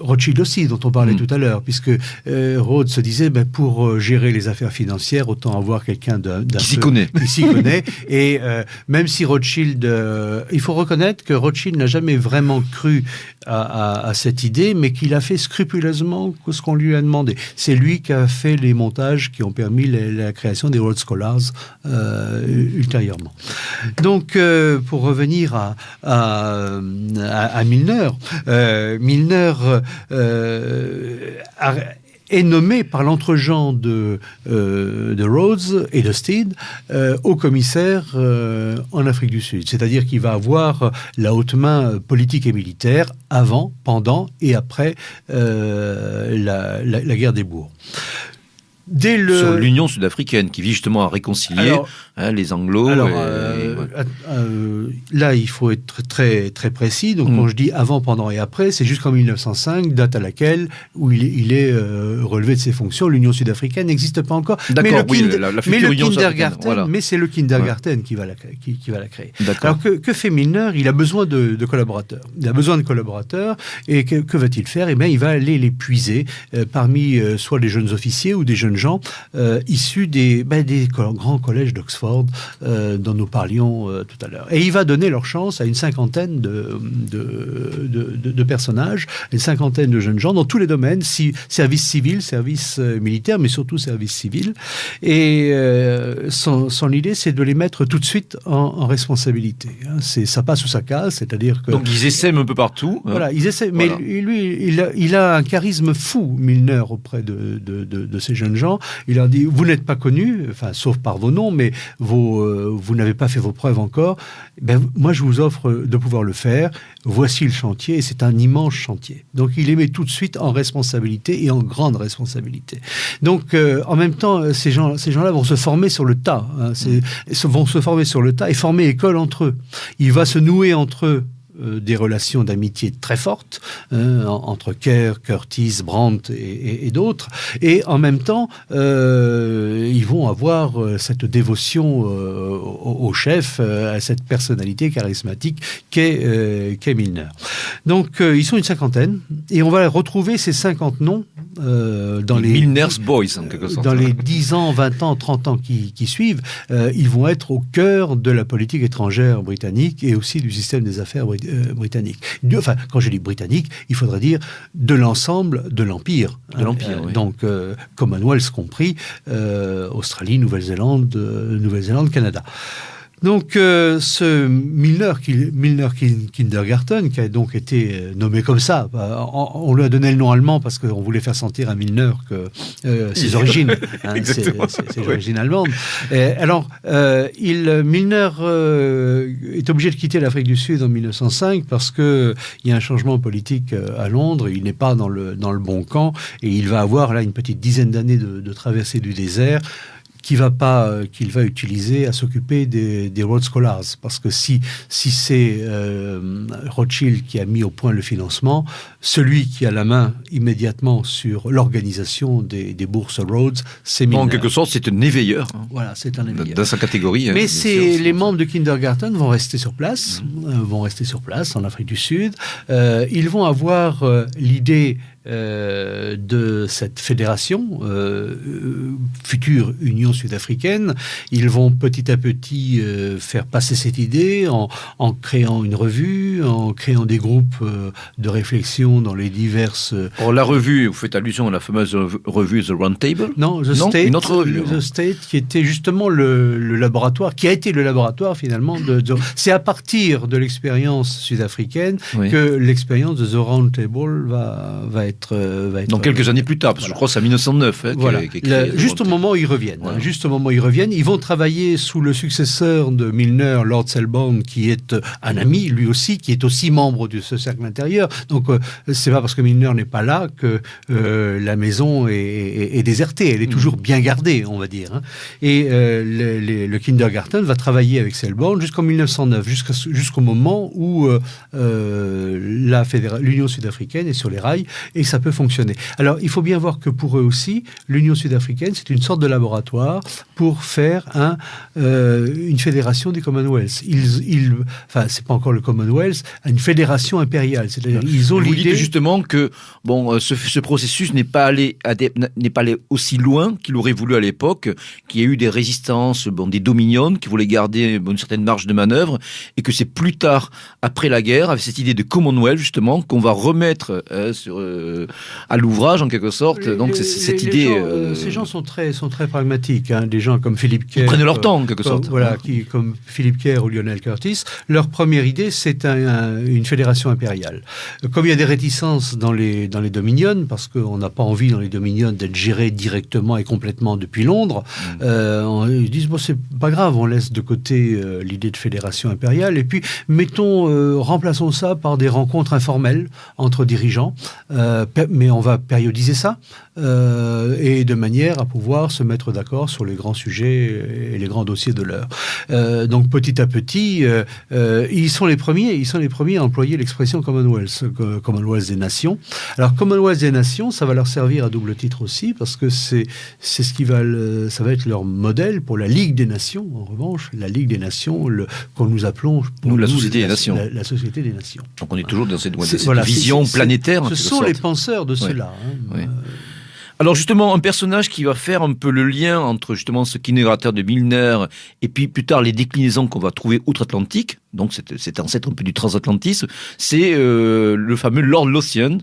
Rothschild aussi, dont on parlait tout à l'heure, puisque Rhodes se disait, pour gérer les affaires financières, autant avoir quelqu'un qui s'y connaît. Et même si Rothschild... il faut reconnaître que Rothschild n'a jamais vraiment cru à cette idée, mais qu'il a fait scrupuleusement ce qu'on lui a demandé. C'est lui qui a fait les montages qui ont permis la création des Rhodes Scholars ultérieurement. Donc, pour revenir à Milner, Milner est nommé par l'entregent de Rhodes et de Stead haut commissaire en Afrique du Sud. C'est-à-dire qu'il va avoir la haute main politique et militaire avant, pendant et après la guerre des bourgs. Sur l'Union sud-africaine, qui vise justement à réconcilier les Anglos. Là, il faut être très, très précis. Donc, quand je dis avant, pendant et après, c'est jusqu'en 1905, date à laquelle où il est relevé de ses fonctions. L'Union sud-africaine n'existe pas encore. D'accord, mais c'est le kindergarten qui va la créer. Alors, que fait Milner? Il a besoin de collaborateurs. Il a besoin de collaborateurs. Et que va-t-il faire? Eh bien, il va aller les puiser parmi soit des jeunes officiers ou des jeunes jeunes gens issus des grands collèges d'Oxford dont nous parlions tout à l'heure. Et il va donner leur chance à une cinquantaine de personnages, une cinquantaine de jeunes gens dans tous les domaines, service civil, service militaire, mais surtout service civil. Et son idée, c'est de les mettre tout de suite en responsabilité. Ça passe ou ça casse, c'est-à-dire que... Donc ils essaiment un peu partout. Voilà, ils essaient, mais lui, il a un charisme fou, Milner, auprès de ces jeunes gens. Il leur dit, vous n'êtes pas connus, enfin, sauf par vos noms, mais vous n'avez pas fait vos preuves encore. Ben, moi, je vous offre de pouvoir le faire. Voici le chantier, et c'est un immense chantier. Donc, il les met tout de suite en responsabilité, et en grande responsabilité. Donc, en même temps, ces gens-là vont se former sur le tas. Vont se former sur le tas et former école entre eux. Il va se nouer entre eux des relations d'amitié très fortes entre Kerr, Curtis, Brandt et d'autres. Et en même temps, ils vont avoir cette dévotion au chef, à cette personnalité charismatique qu'est Milner. Donc, ils sont une cinquantaine, et on va retrouver ces 50 noms dans les Milner's Boys, en quelque sorte. Dans les 10 ans, 20 ans, 30 ans qui suivent, ils vont être au cœur de la politique étrangère britannique et aussi du système des affaires britannique. Enfin, quand je dis britannique, il faudrait dire de l'ensemble de l'Empire. De l'Empire, oui. Donc, Commonwealth compris, Australie, Nouvelle-Zélande, Canada. Donc, ce Milner Kindergarten, qui a donc été nommé comme ça, on lui a donné le nom allemand parce qu'on voulait faire sentir à Milner que ses origines, ses origines allemandes. Alors, Milner est obligé de quitter l'Afrique du Sud en 1905 parce qu'il y a un changement politique à Londres. Il n'est pas dans le bon camp et il va avoir là une petite dizaine d'années de traversée du désert qu'il va utiliser à s'occuper des Rhodes Scholars. Parce que si c'est Rothschild qui a mis au point le financement, celui qui a la main immédiatement sur l'organisation des bourses Rhodes, c'est Milner. En quelque sorte, c'est un éveilleur. Voilà, c'est un éveilleur. Dans sa catégorie. Mais les membres de Kindergarten vont rester sur place, en Afrique du Sud. Ils vont avoir l'idée de cette fédération, future Union sud-africaine. Ils vont petit à petit faire passer cette idée en créant une revue, en créant des groupes de réflexion dans les diverses... Or, la revue, vous faites allusion à la fameuse revue The Round Table? Non, State, une autre revue. The State, qui était justement le laboratoire, qui a été le laboratoire finalement c'est à partir de l'expérience sud-africaine que l'expérience de The Round Table va être donc quelques années plus tard, parce que je crois que c'est en 1909. Juste au moment où ils reviennent. Ils vont travailler sous le successeur de Milner, Lord Selborne, qui est un ami, lui aussi, qui est aussi membre de ce cercle intérieur. Donc, c'est pas parce que Milner n'est pas là que la maison est désertée. Elle est toujours bien gardée, on va dire. Et le Kindergarten va travailler avec Selborne jusqu'en 1909, jusqu'au moment où l'Union sud-africaine est sur les rails, et ça peut fonctionner. Alors, il faut bien voir que pour eux aussi, l'Union sud-africaine, c'est une sorte de laboratoire pour faire une fédération du Commonwealth. C'est pas encore le Commonwealth, une fédération impériale. C'est-à-dire, ils ont l'idée... Vous dites justement que ce processus n'est pas allé aussi loin qu'il aurait voulu à l'époque, qu'il y a eu des résistances, des dominions qui voulaient garder une certaine marge de manœuvre, et que c'est plus tard, après la guerre, avec cette idée de Commonwealth, justement, qu'on va remettre à l'ouvrage, en quelque sorte. Donc, c'est cette idée... Ces gens sont très pragmatiques. Des gens comme Philippe Kerr... Ils prennent leur temps, en quelque sorte. Voilà, comme Philippe Kerr ou Lionel Curtis. Leur première idée, c'est une fédération impériale. Comme il y a des réticences dans les dominions, parce qu'on n'a pas envie dans les dominions d'être géré directement et complètement depuis Londres, ils disent, c'est pas grave, on laisse de côté l'idée de fédération impériale, et puis remplaçons ça par des rencontres informelles entre dirigeants, mais on va périodiser ça, et de manière à pouvoir se mettre d'accord sur les grands sujets et les grands dossiers de l'heure. Donc petit à petit, ils sont les premiers à employer l'expression Commonwealth des nations. Alors Commonwealth des nations, ça va leur servir à double titre aussi, parce que c'est ce qui ça va être leur modèle pour la Ligue des Nations. En revanche, la Ligue des Nations, qu'on nous appelons la Société des Nations. La Société des Nations. Donc on est toujours dans cette vision planétaire. Ce sont les penseurs de cela. Oui. Alors justement, un personnage qui va faire un peu le lien entre justement ce kinérateur de Milner et puis plus tard les déclinaisons qu'on va trouver outre-Atlantique, donc c'est ancêtre un peu du transatlantisme, c'est le fameux Lord Lothian,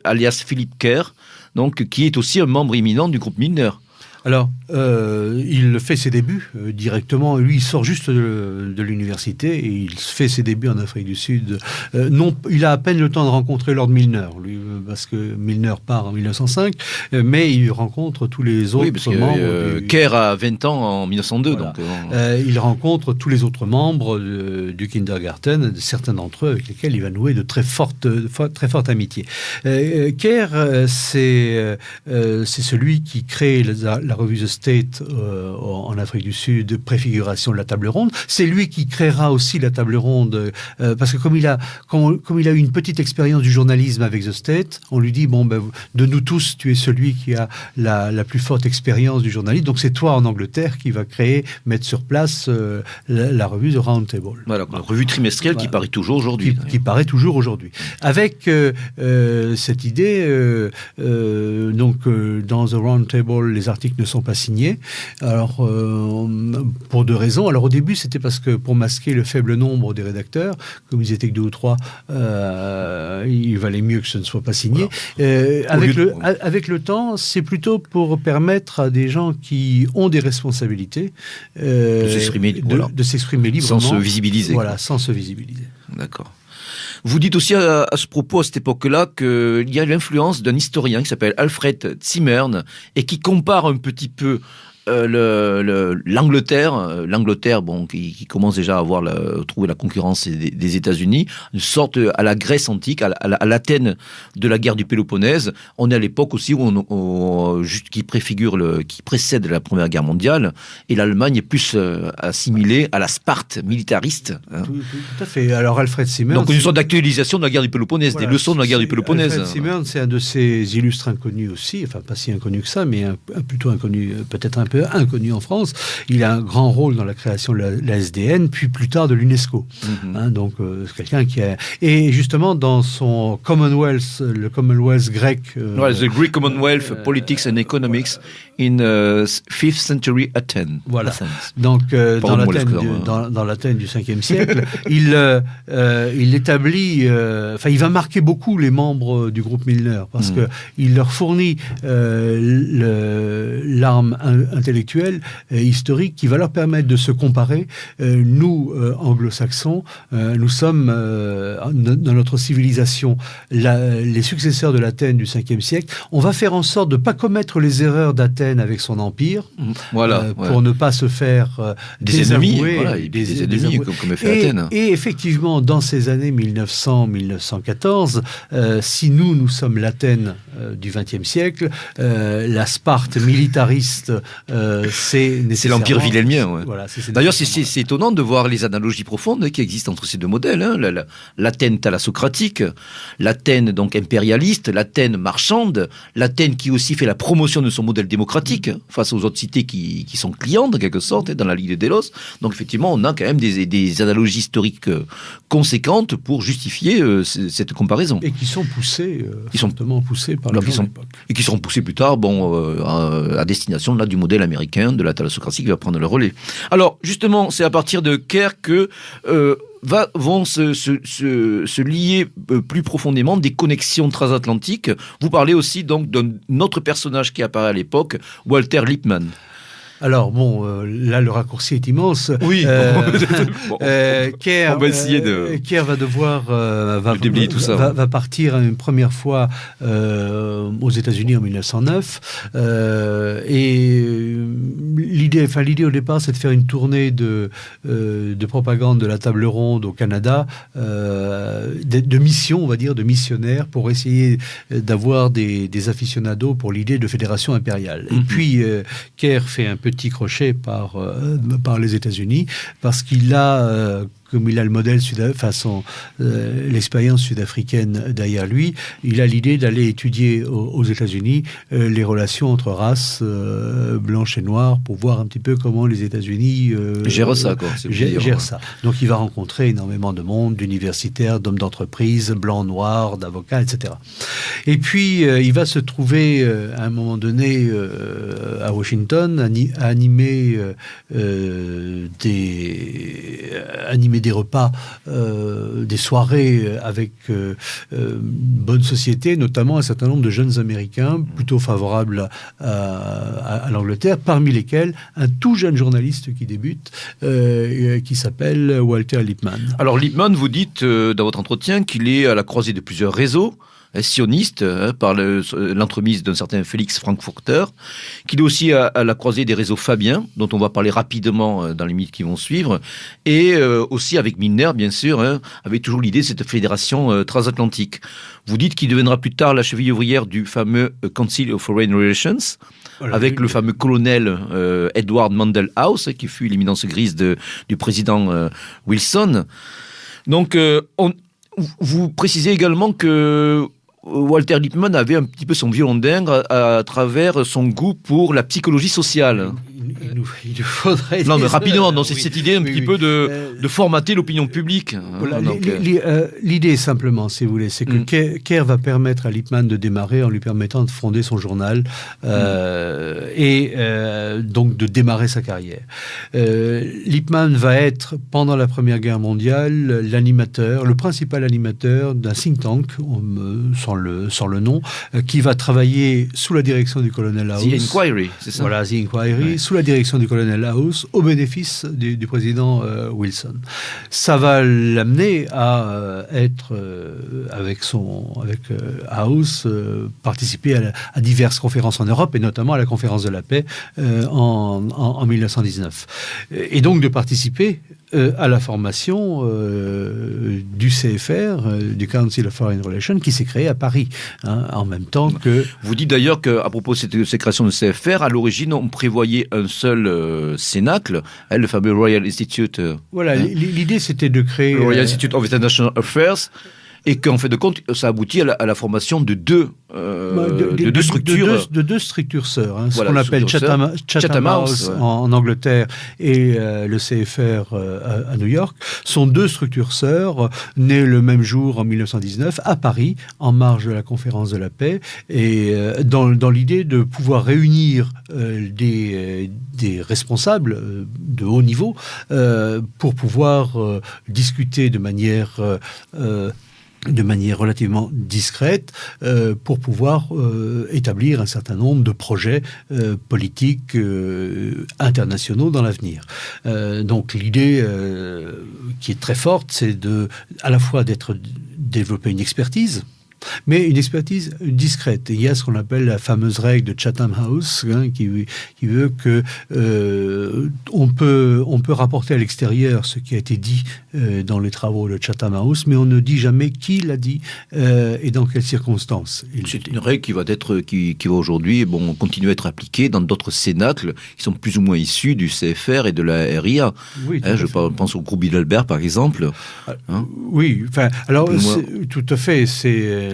alias Philip Kerr, donc, qui est aussi un membre éminent du groupe Milner. Alors, il fait ses débuts directement. Lui, il sort juste de l'université et il fait ses débuts en Afrique du Sud. Non, il a à peine le temps de rencontrer Lord Milner, lui, parce que Milner part en 1905, mais il rencontre tous les autres membres. Kerr a 20 ans en 1902. Voilà. Donc, il rencontre tous les autres membres du kindergarten, certains d'entre eux avec lesquels il va nouer de très forte amitié. Kerr, c'est celui qui crée la revue The State en Afrique du Sud, préfiguration de la table ronde. C'est lui qui créera aussi la table ronde, parce que comme il a eu une petite expérience du journalisme avec The State, on lui dit, de nous tous, tu es celui qui a la plus forte expérience du journalisme, donc c'est toi en Angleterre qui va mettre sur place la revue The Round Table. Voilà, une revue trimestrielle qui paraît toujours aujourd'hui. Qui paraît toujours aujourd'hui. Avec cette idée, dans The Round Table, les articles ne sont pas signés. Alors, pour deux raisons. Alors, au début, c'était parce que pour masquer le faible nombre des rédacteurs, comme ils étaient que 2 ou 3, il valait mieux que ce ne soit pas signé. Voilà. Avec le temps, c'est plutôt pour permettre à des gens qui ont des responsabilités de s'exprimer librement. Sans se visibiliser. Voilà, sans se visibiliser. D'accord. Vous dites aussi à ce propos, à cette époque-là, qu'il y a l'influence d'un historien qui s'appelle Alfred Zimmern et qui compare un petit peu l'Angleterre, qui commence déjà à trouver la concurrence des États-Unis, une sorte à la Grèce antique, à l'Athènes de la guerre du Péloponnèse. On est à l'époque aussi qui précède la Première Guerre mondiale, et l'Allemagne est plus assimilée à la Sparte militariste. Hein. Tout à fait. Alors Alfred Zimmern, donc une sorte d'actualisation de la guerre du Péloponnèse, des leçons de la guerre du Péloponnèse. Alfred Zimmern, c'est un de ces illustres inconnus aussi, enfin pas si inconnu que ça, mais plutôt inconnu, peut-être un peu inconnu en France. Il a un grand rôle dans la création de la SDN, puis plus tard de l'UNESCO. Donc c'est quelqu'un qui a... Et justement, dans son Commonwealth, le Commonwealth grec... The Greek Commonwealth, Politics and Economics in 5th century Athens. Voilà. Donc dans l'Athènes du 5e siècle, il établit... il va marquer beaucoup les membres du groupe Milner, parce qu'il leur fournit l'arme intellectuelle, historique, qui va leur permettre de se comparer. Nous, anglo-saxons, nous sommes, dans notre civilisation, les successeurs de l'Athènes du 5e siècle. On va faire en sorte de ne pas commettre les erreurs d'Athènes avec son empire, pour ne pas se faire des ennemis, des ennemis comme fait Athènes. Et effectivement, dans ces années 1900-1914, si nous sommes l'Athènes du XXe siècle, la Sparte militariste, c'est l'empire wilhelmien. Ouais. Voilà, d'ailleurs, c'est étonnant de voir les analogies profondes qui existent entre ces deux modèles. Hein. L'Athènes thalassocratique, l'Athènes donc impérialiste, l'Athènes marchande, l'Athènes qui aussi fait la promotion de son modèle démocratique face aux autres cités qui sont clientes, en quelque sorte, dans la Ligue de Délos. Donc, effectivement, on a quand même des analogies historiques conséquentes pour justifier cette comparaison. Et qui sont poussées, fortement poussées par les gens de l'époque. Et qui seront poussées plus tard, à destination du modèle américain de la thalassocratie qui va prendre le relais. Alors, justement, c'est à partir de Kerr que vont se lier plus profondément des connexions transatlantiques. Vous parlez aussi donc d'un autre personnage qui apparaît à l'époque, Walter Lippmann. Alors là le raccourci est immense. Oui. Kerr, on va essayer de. Kerr va devoir va partir une première fois aux États-Unis en 1909 et l'idée au départ c'est de faire une tournée de propagande de la table ronde au Canada, de mission, on va dire, de missionnaires pour essayer d'avoir des aficionados pour l'idée de fédération impériale. Et puis Kerr fait un petit crochet par les États-Unis parce qu'il a comme il a le modèle l'expérience sud-africaine derrière lui, il a l'idée d'aller étudier aux États-Unis les relations entre races blanches et noires pour voir un petit peu comment les États-Unis gèrent ça, quoi. Gèrent ça. Donc il va rencontrer énormément de monde, d'universitaires, d'hommes d'entreprise, blancs, noirs, d'avocats, etc. Et puis il va se trouver à un moment donné à Washington à animer des repas, des soirées avec bonne société, notamment un certain nombre de jeunes Américains plutôt favorables à l'Angleterre, parmi lesquels un tout jeune journaliste qui débute, qui s'appelle Walter Lippmann. Alors Lippmann, vous dites dans votre entretien qu'il est à la croisée de plusieurs réseaux sioniste par l'entremise d'un certain Félix Frankfurter, qu'il est aussi à la croisée des réseaux fabiens, dont on va parler rapidement dans les minutes qui vont suivre, et aussi avec Milner, bien sûr, avait toujours l'idée de cette fédération transatlantique. Vous dites qu'il deviendra plus tard la cheville ouvrière du fameux Council of Foreign Relations, voilà, avec le fameux colonel Edward Mandell House, qui fut l'éminence grise du président Wilson. Donc, vous précisez également que Walter Lippmann avait un petit peu son violon d'Ingres à travers son goût pour la psychologie sociale. Il faudrait... Non, mais rapidement, donc c'est cette idée un petit peu de formater l'opinion publique. Voilà, l'idée, simplement, si vous voulez, c'est que Kerr va permettre à Lippmann de démarrer en lui permettant de fonder son journal et donc de démarrer sa carrière. Lippmann va être, pendant la Première Guerre mondiale, le principal animateur d'un think tank, sans le nom, qui va travailler sous la direction du colonel House. The Inquiry, c'est ça? Voilà, The Inquiry, ouais. Sous la direction du colonel House, au bénéfice du président Wilson. Ça va l'amener à être, avec House, participer à diverses conférences en Europe, et notamment à la conférence de la paix en 1919. Et donc de participer à la formation du CFR, du Council of Foreign Relations, qui s'est créé à Paris, en même temps que... Vous dites d'ailleurs qu'à propos de cette création de CFR, à l'origine, on prévoyait un seul cénacle, le fameux Royal Institute. Voilà, l'idée c'était de créer... Le Royal Institute of International Affairs, et qu'en fait de compte, ça aboutit à la formation de deux structures. De deux structures sœurs, ce qu'on appelle Chatham House en Angleterre et le CFR à New York, sont deux structures sœurs nées le même jour en 1919 à Paris, en marge de la conférence de la paix, et dans l'idée de pouvoir réunir des responsables de haut niveau pour pouvoir discuter de manière relativement discrète, pour pouvoir établir un certain nombre de projets politiques internationaux dans l'avenir. Donc l'idée qui est très forte, c'est à la fois développer une expertise, mais une expertise discrète. Et il y a ce qu'on appelle la fameuse règle de Chatham House, qui veut que on peut rapporter à l'extérieur ce qui a été dit dans les travaux de Chatham House, mais on ne dit jamais qui l'a dit et dans quelles circonstances. C'est une règle qui va aujourd'hui continuer à être appliquée dans d'autres cénacles qui sont plus ou moins issus du CFR et de la RIA. Oui, je pense au groupe Bilderberg, par exemple. Oui, enfin, alors tout à fait, c'est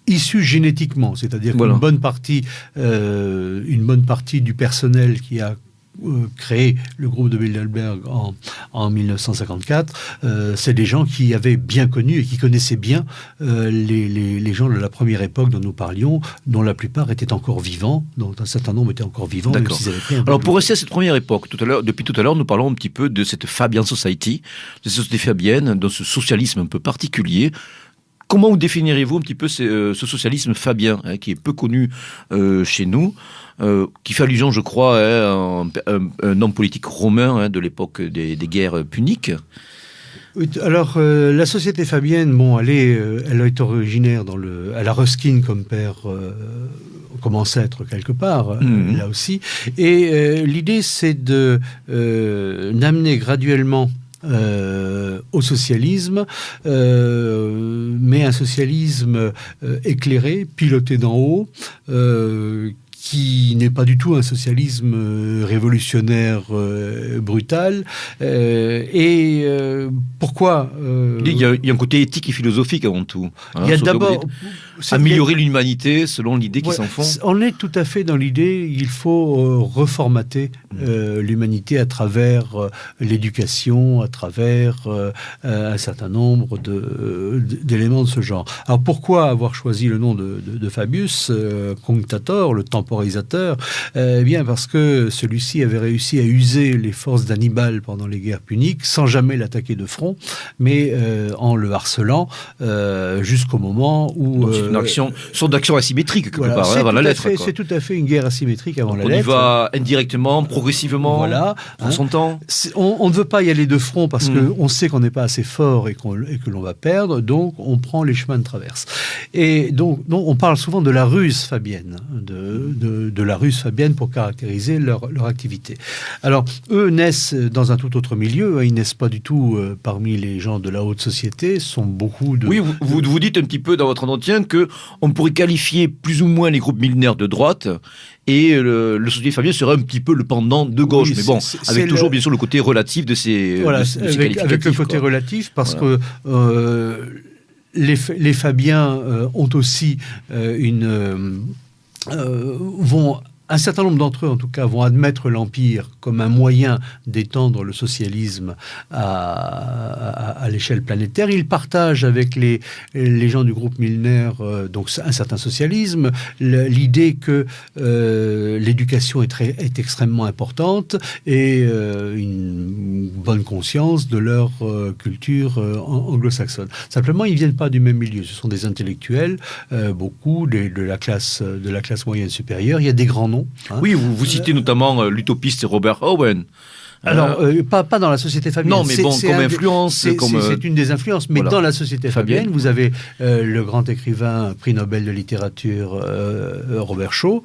issu génétiquement, c'est-à-dire qu'une bonne partie du personnel qui a créé le groupe de Bilderberg en 1954, c'est des gens qui avaient bien connu et qui connaissaient bien les gens de la première époque dont nous parlions, dont la plupart étaient encore vivants, dont un certain nombre étaient encore vivants. D'accord. Alors pour rester à cette première époque, depuis tout à l'heure, nous parlons un petit peu de cette Fabian Society, de cette société fabienne, de ce socialisme un peu particulier. Comment vous définirez-vous un petit peu ce socialisme fabien, qui est peu connu chez nous, qui fait allusion, je crois, à un homme politique romain de l'époque des guerres puniques? Alors, la société fabienne, elle est originaire elle a Ruskin comme père, comme ancêtre quelque part, là aussi. Et l'idée, c'est d'amener graduellement au socialisme, mais un socialisme éclairé, piloté d'en haut, qui n'est pas du tout un socialisme révolutionnaire brutal. Pourquoi Il y a un côté éthique et philosophique avant tout. il y a d'abord améliorer l'humanité selon l'idée qui s'en font. On est tout à fait dans l'idée, il faut reformater l'humanité à travers l'éducation, à travers un certain nombre d'éléments de ce genre. Alors pourquoi avoir choisi le nom de Fabius, Cunctator, le temporisateur? Bien parce que celui-ci avait réussi à user les forces d'Hannibal pendant les guerres puniques sans jamais l'attaquer de front, mais en le harcelant jusqu'au moment où... C'est une sorte d'action asymétrique, quelque voilà, part, avant la lettre. C'est tout à fait une guerre asymétrique avant la lettre. On y va indirectement, progressivement, voilà, prend son temps. On ne veut pas y aller de front parce qu'on sait qu'on n'est pas assez fort et que l'on va perdre, donc on prend les chemins de traverse. Et donc on parle souvent de la ruse fabienne, de la ruse fabienne pour caractériser leur activité. Alors, eux naissent dans un tout autre milieu, ils naissent pas du tout parmi les gens de la haute société, sont beaucoup de... Oui, vous dites un petit peu dans votre entretien qu'on pourrait qualifier plus ou moins les groupes millénaires de droite, et le société fabien serait un petit peu le pendant de gauche, oui, mais bon, avec toujours bien sûr le côté relatif de ces, voilà, de ces avec le côté relatif, parce que les Fabiens ont aussi un certain nombre d'entre eux, en tout cas, vont admettre l'Empire comme un moyen d'étendre le socialisme à l'échelle planétaire. Ils partagent avec les gens du groupe Milner donc un certain socialisme, l'idée que l'éducation est extrêmement importante et une bonne conscience de leur culture anglo-saxonne. Simplement, ils ne viennent pas du même milieu. Ce sont des intellectuels, beaucoup de la classe moyenne supérieure. Il y a des grands noms. Oui, vous citez notamment l'utopiste Robert Owen. Alors, pas dans la société fabienne. Non, mais bon, comme influence. C'est une des influences, mais voilà. Dans la société fabienne, vous avez le grand écrivain, prix Nobel de littérature, Robert Shaw,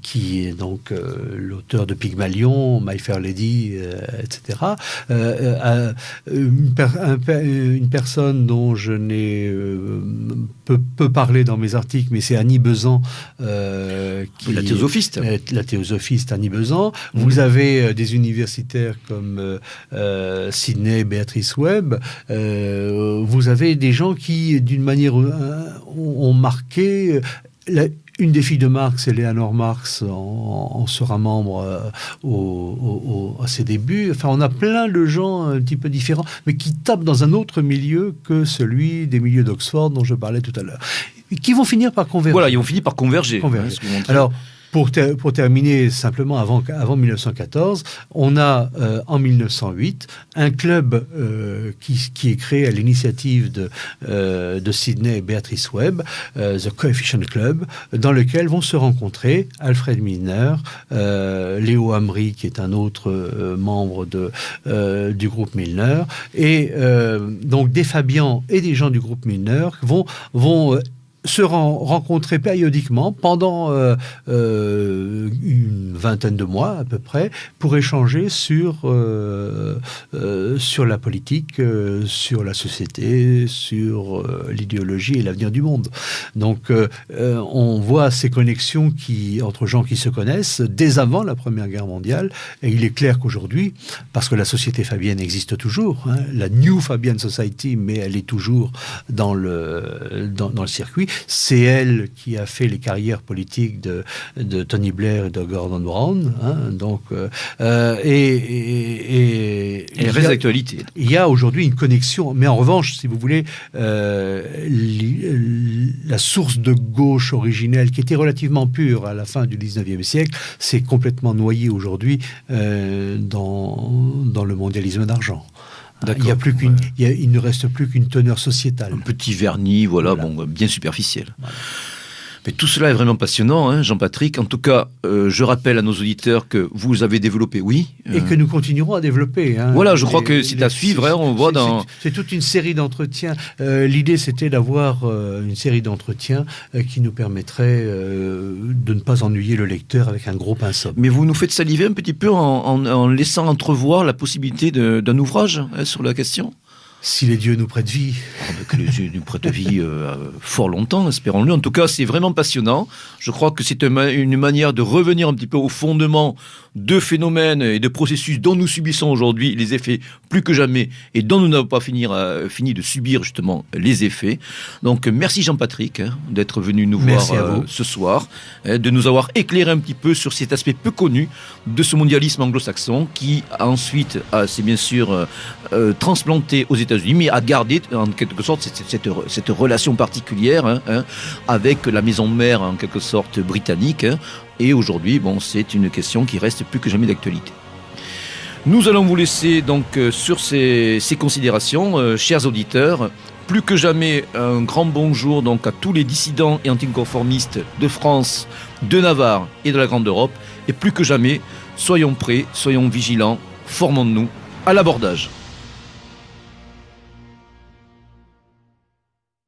qui est donc l'auteur de Pygmalion, My Fair Lady, etc. Une personne dont je n'ai peu parlé dans mes articles, mais c'est Annie Besant. La théosophiste. La théosophiste Annie Besant. Vous avez des universitaires comme Sidney Beatrice Webb. Vous avez des gens qui, d'une manière, ont marqué... Une des filles de Marx, Eleanor Marx, en sera membre à ses débuts. Enfin, on a plein de gens un petit peu différents, mais qui tapent dans un autre milieu que celui des milieux d'Oxford dont je parlais tout à l'heure. Qui vont finir par converger. Voilà, ils vont finir par converger. Alors, pour terminer simplement, avant 1914, on a en 1908 un club qui est créé à l'initiative de Sidney et Beatrice Webb, The Coefficient Club, dans lequel vont se rencontrer Alfred Milner, Léo Hamry, qui est un autre membre du groupe Milner, et donc des Fabians et des gens du groupe Milner vont se rencontrer périodiquement pendant une vingtaine de mois à peu près pour échanger sur la politique, sur la société, sur l'idéologie et l'avenir du monde. Donc on voit ces connexions entre gens qui se connaissent dès avant la Première Guerre mondiale, et il est clair qu'aujourd'hui, parce que la société fabienne existe toujours, la New Fabian Society, mais elle est toujours dans le circuit. C'est elle qui a fait les carrières politiques de Tony Blair et de Gordon Brown. Donc, et elle reste d'actualité. Il y a aujourd'hui une connexion, mais en revanche, si vous voulez, la source de gauche originelle, qui était relativement pure à la fin du 19e siècle, s'est complètement noyée aujourd'hui dans le mondialisme d'argent. Il ne reste plus qu'une teneur sociétale. Un petit vernis, voilà. Bon, bien superficiel. Voilà. Mais tout cela est vraiment passionnant, Jean-Patrick. En tout cas, je rappelle à nos auditeurs que vous avez développé, oui. Et que nous continuerons à développer. Voilà, je crois que c'est à suivre. On voit c'est toute une série d'entretiens. L'idée, c'était d'avoir une série d'entretiens qui nous permettrait de ne pas ennuyer le lecteur avec un gros pinceau. Mais vous nous faites saliver un petit peu en laissant entrevoir la possibilité d'un ouvrage sur la question. Si les dieux nous prêtent vie. Que les dieux nous prêtent vie fort longtemps, espérons-le. En tout cas, c'est vraiment passionnant. Je crois que c'est une manière de revenir un petit peu au fondement de phénomènes et de processus dont nous subissons aujourd'hui les effets plus que jamais et dont nous n'avons pas fini de subir justement les effets. Donc merci Jean-Patrick d'être venu nous voir ce soir, de nous avoir éclairé un petit peu sur cet aspect peu connu de ce mondialisme anglo-saxon qui ensuite s'est bien sûr transplanté aux États-Unis, mais a gardé en quelque sorte cette relation particulière avec la maison mère en quelque sorte britannique. Et aujourd'hui, c'est une question qui reste plus que jamais d'actualité. Nous allons vous laisser donc sur ces considérations, chers auditeurs. Plus que jamais, un grand bonjour donc à tous les dissidents et anticonformistes de France, de Navarre et de la Grande Europe. Et plus que jamais, soyons prêts, soyons vigilants, formons-nous à l'abordage.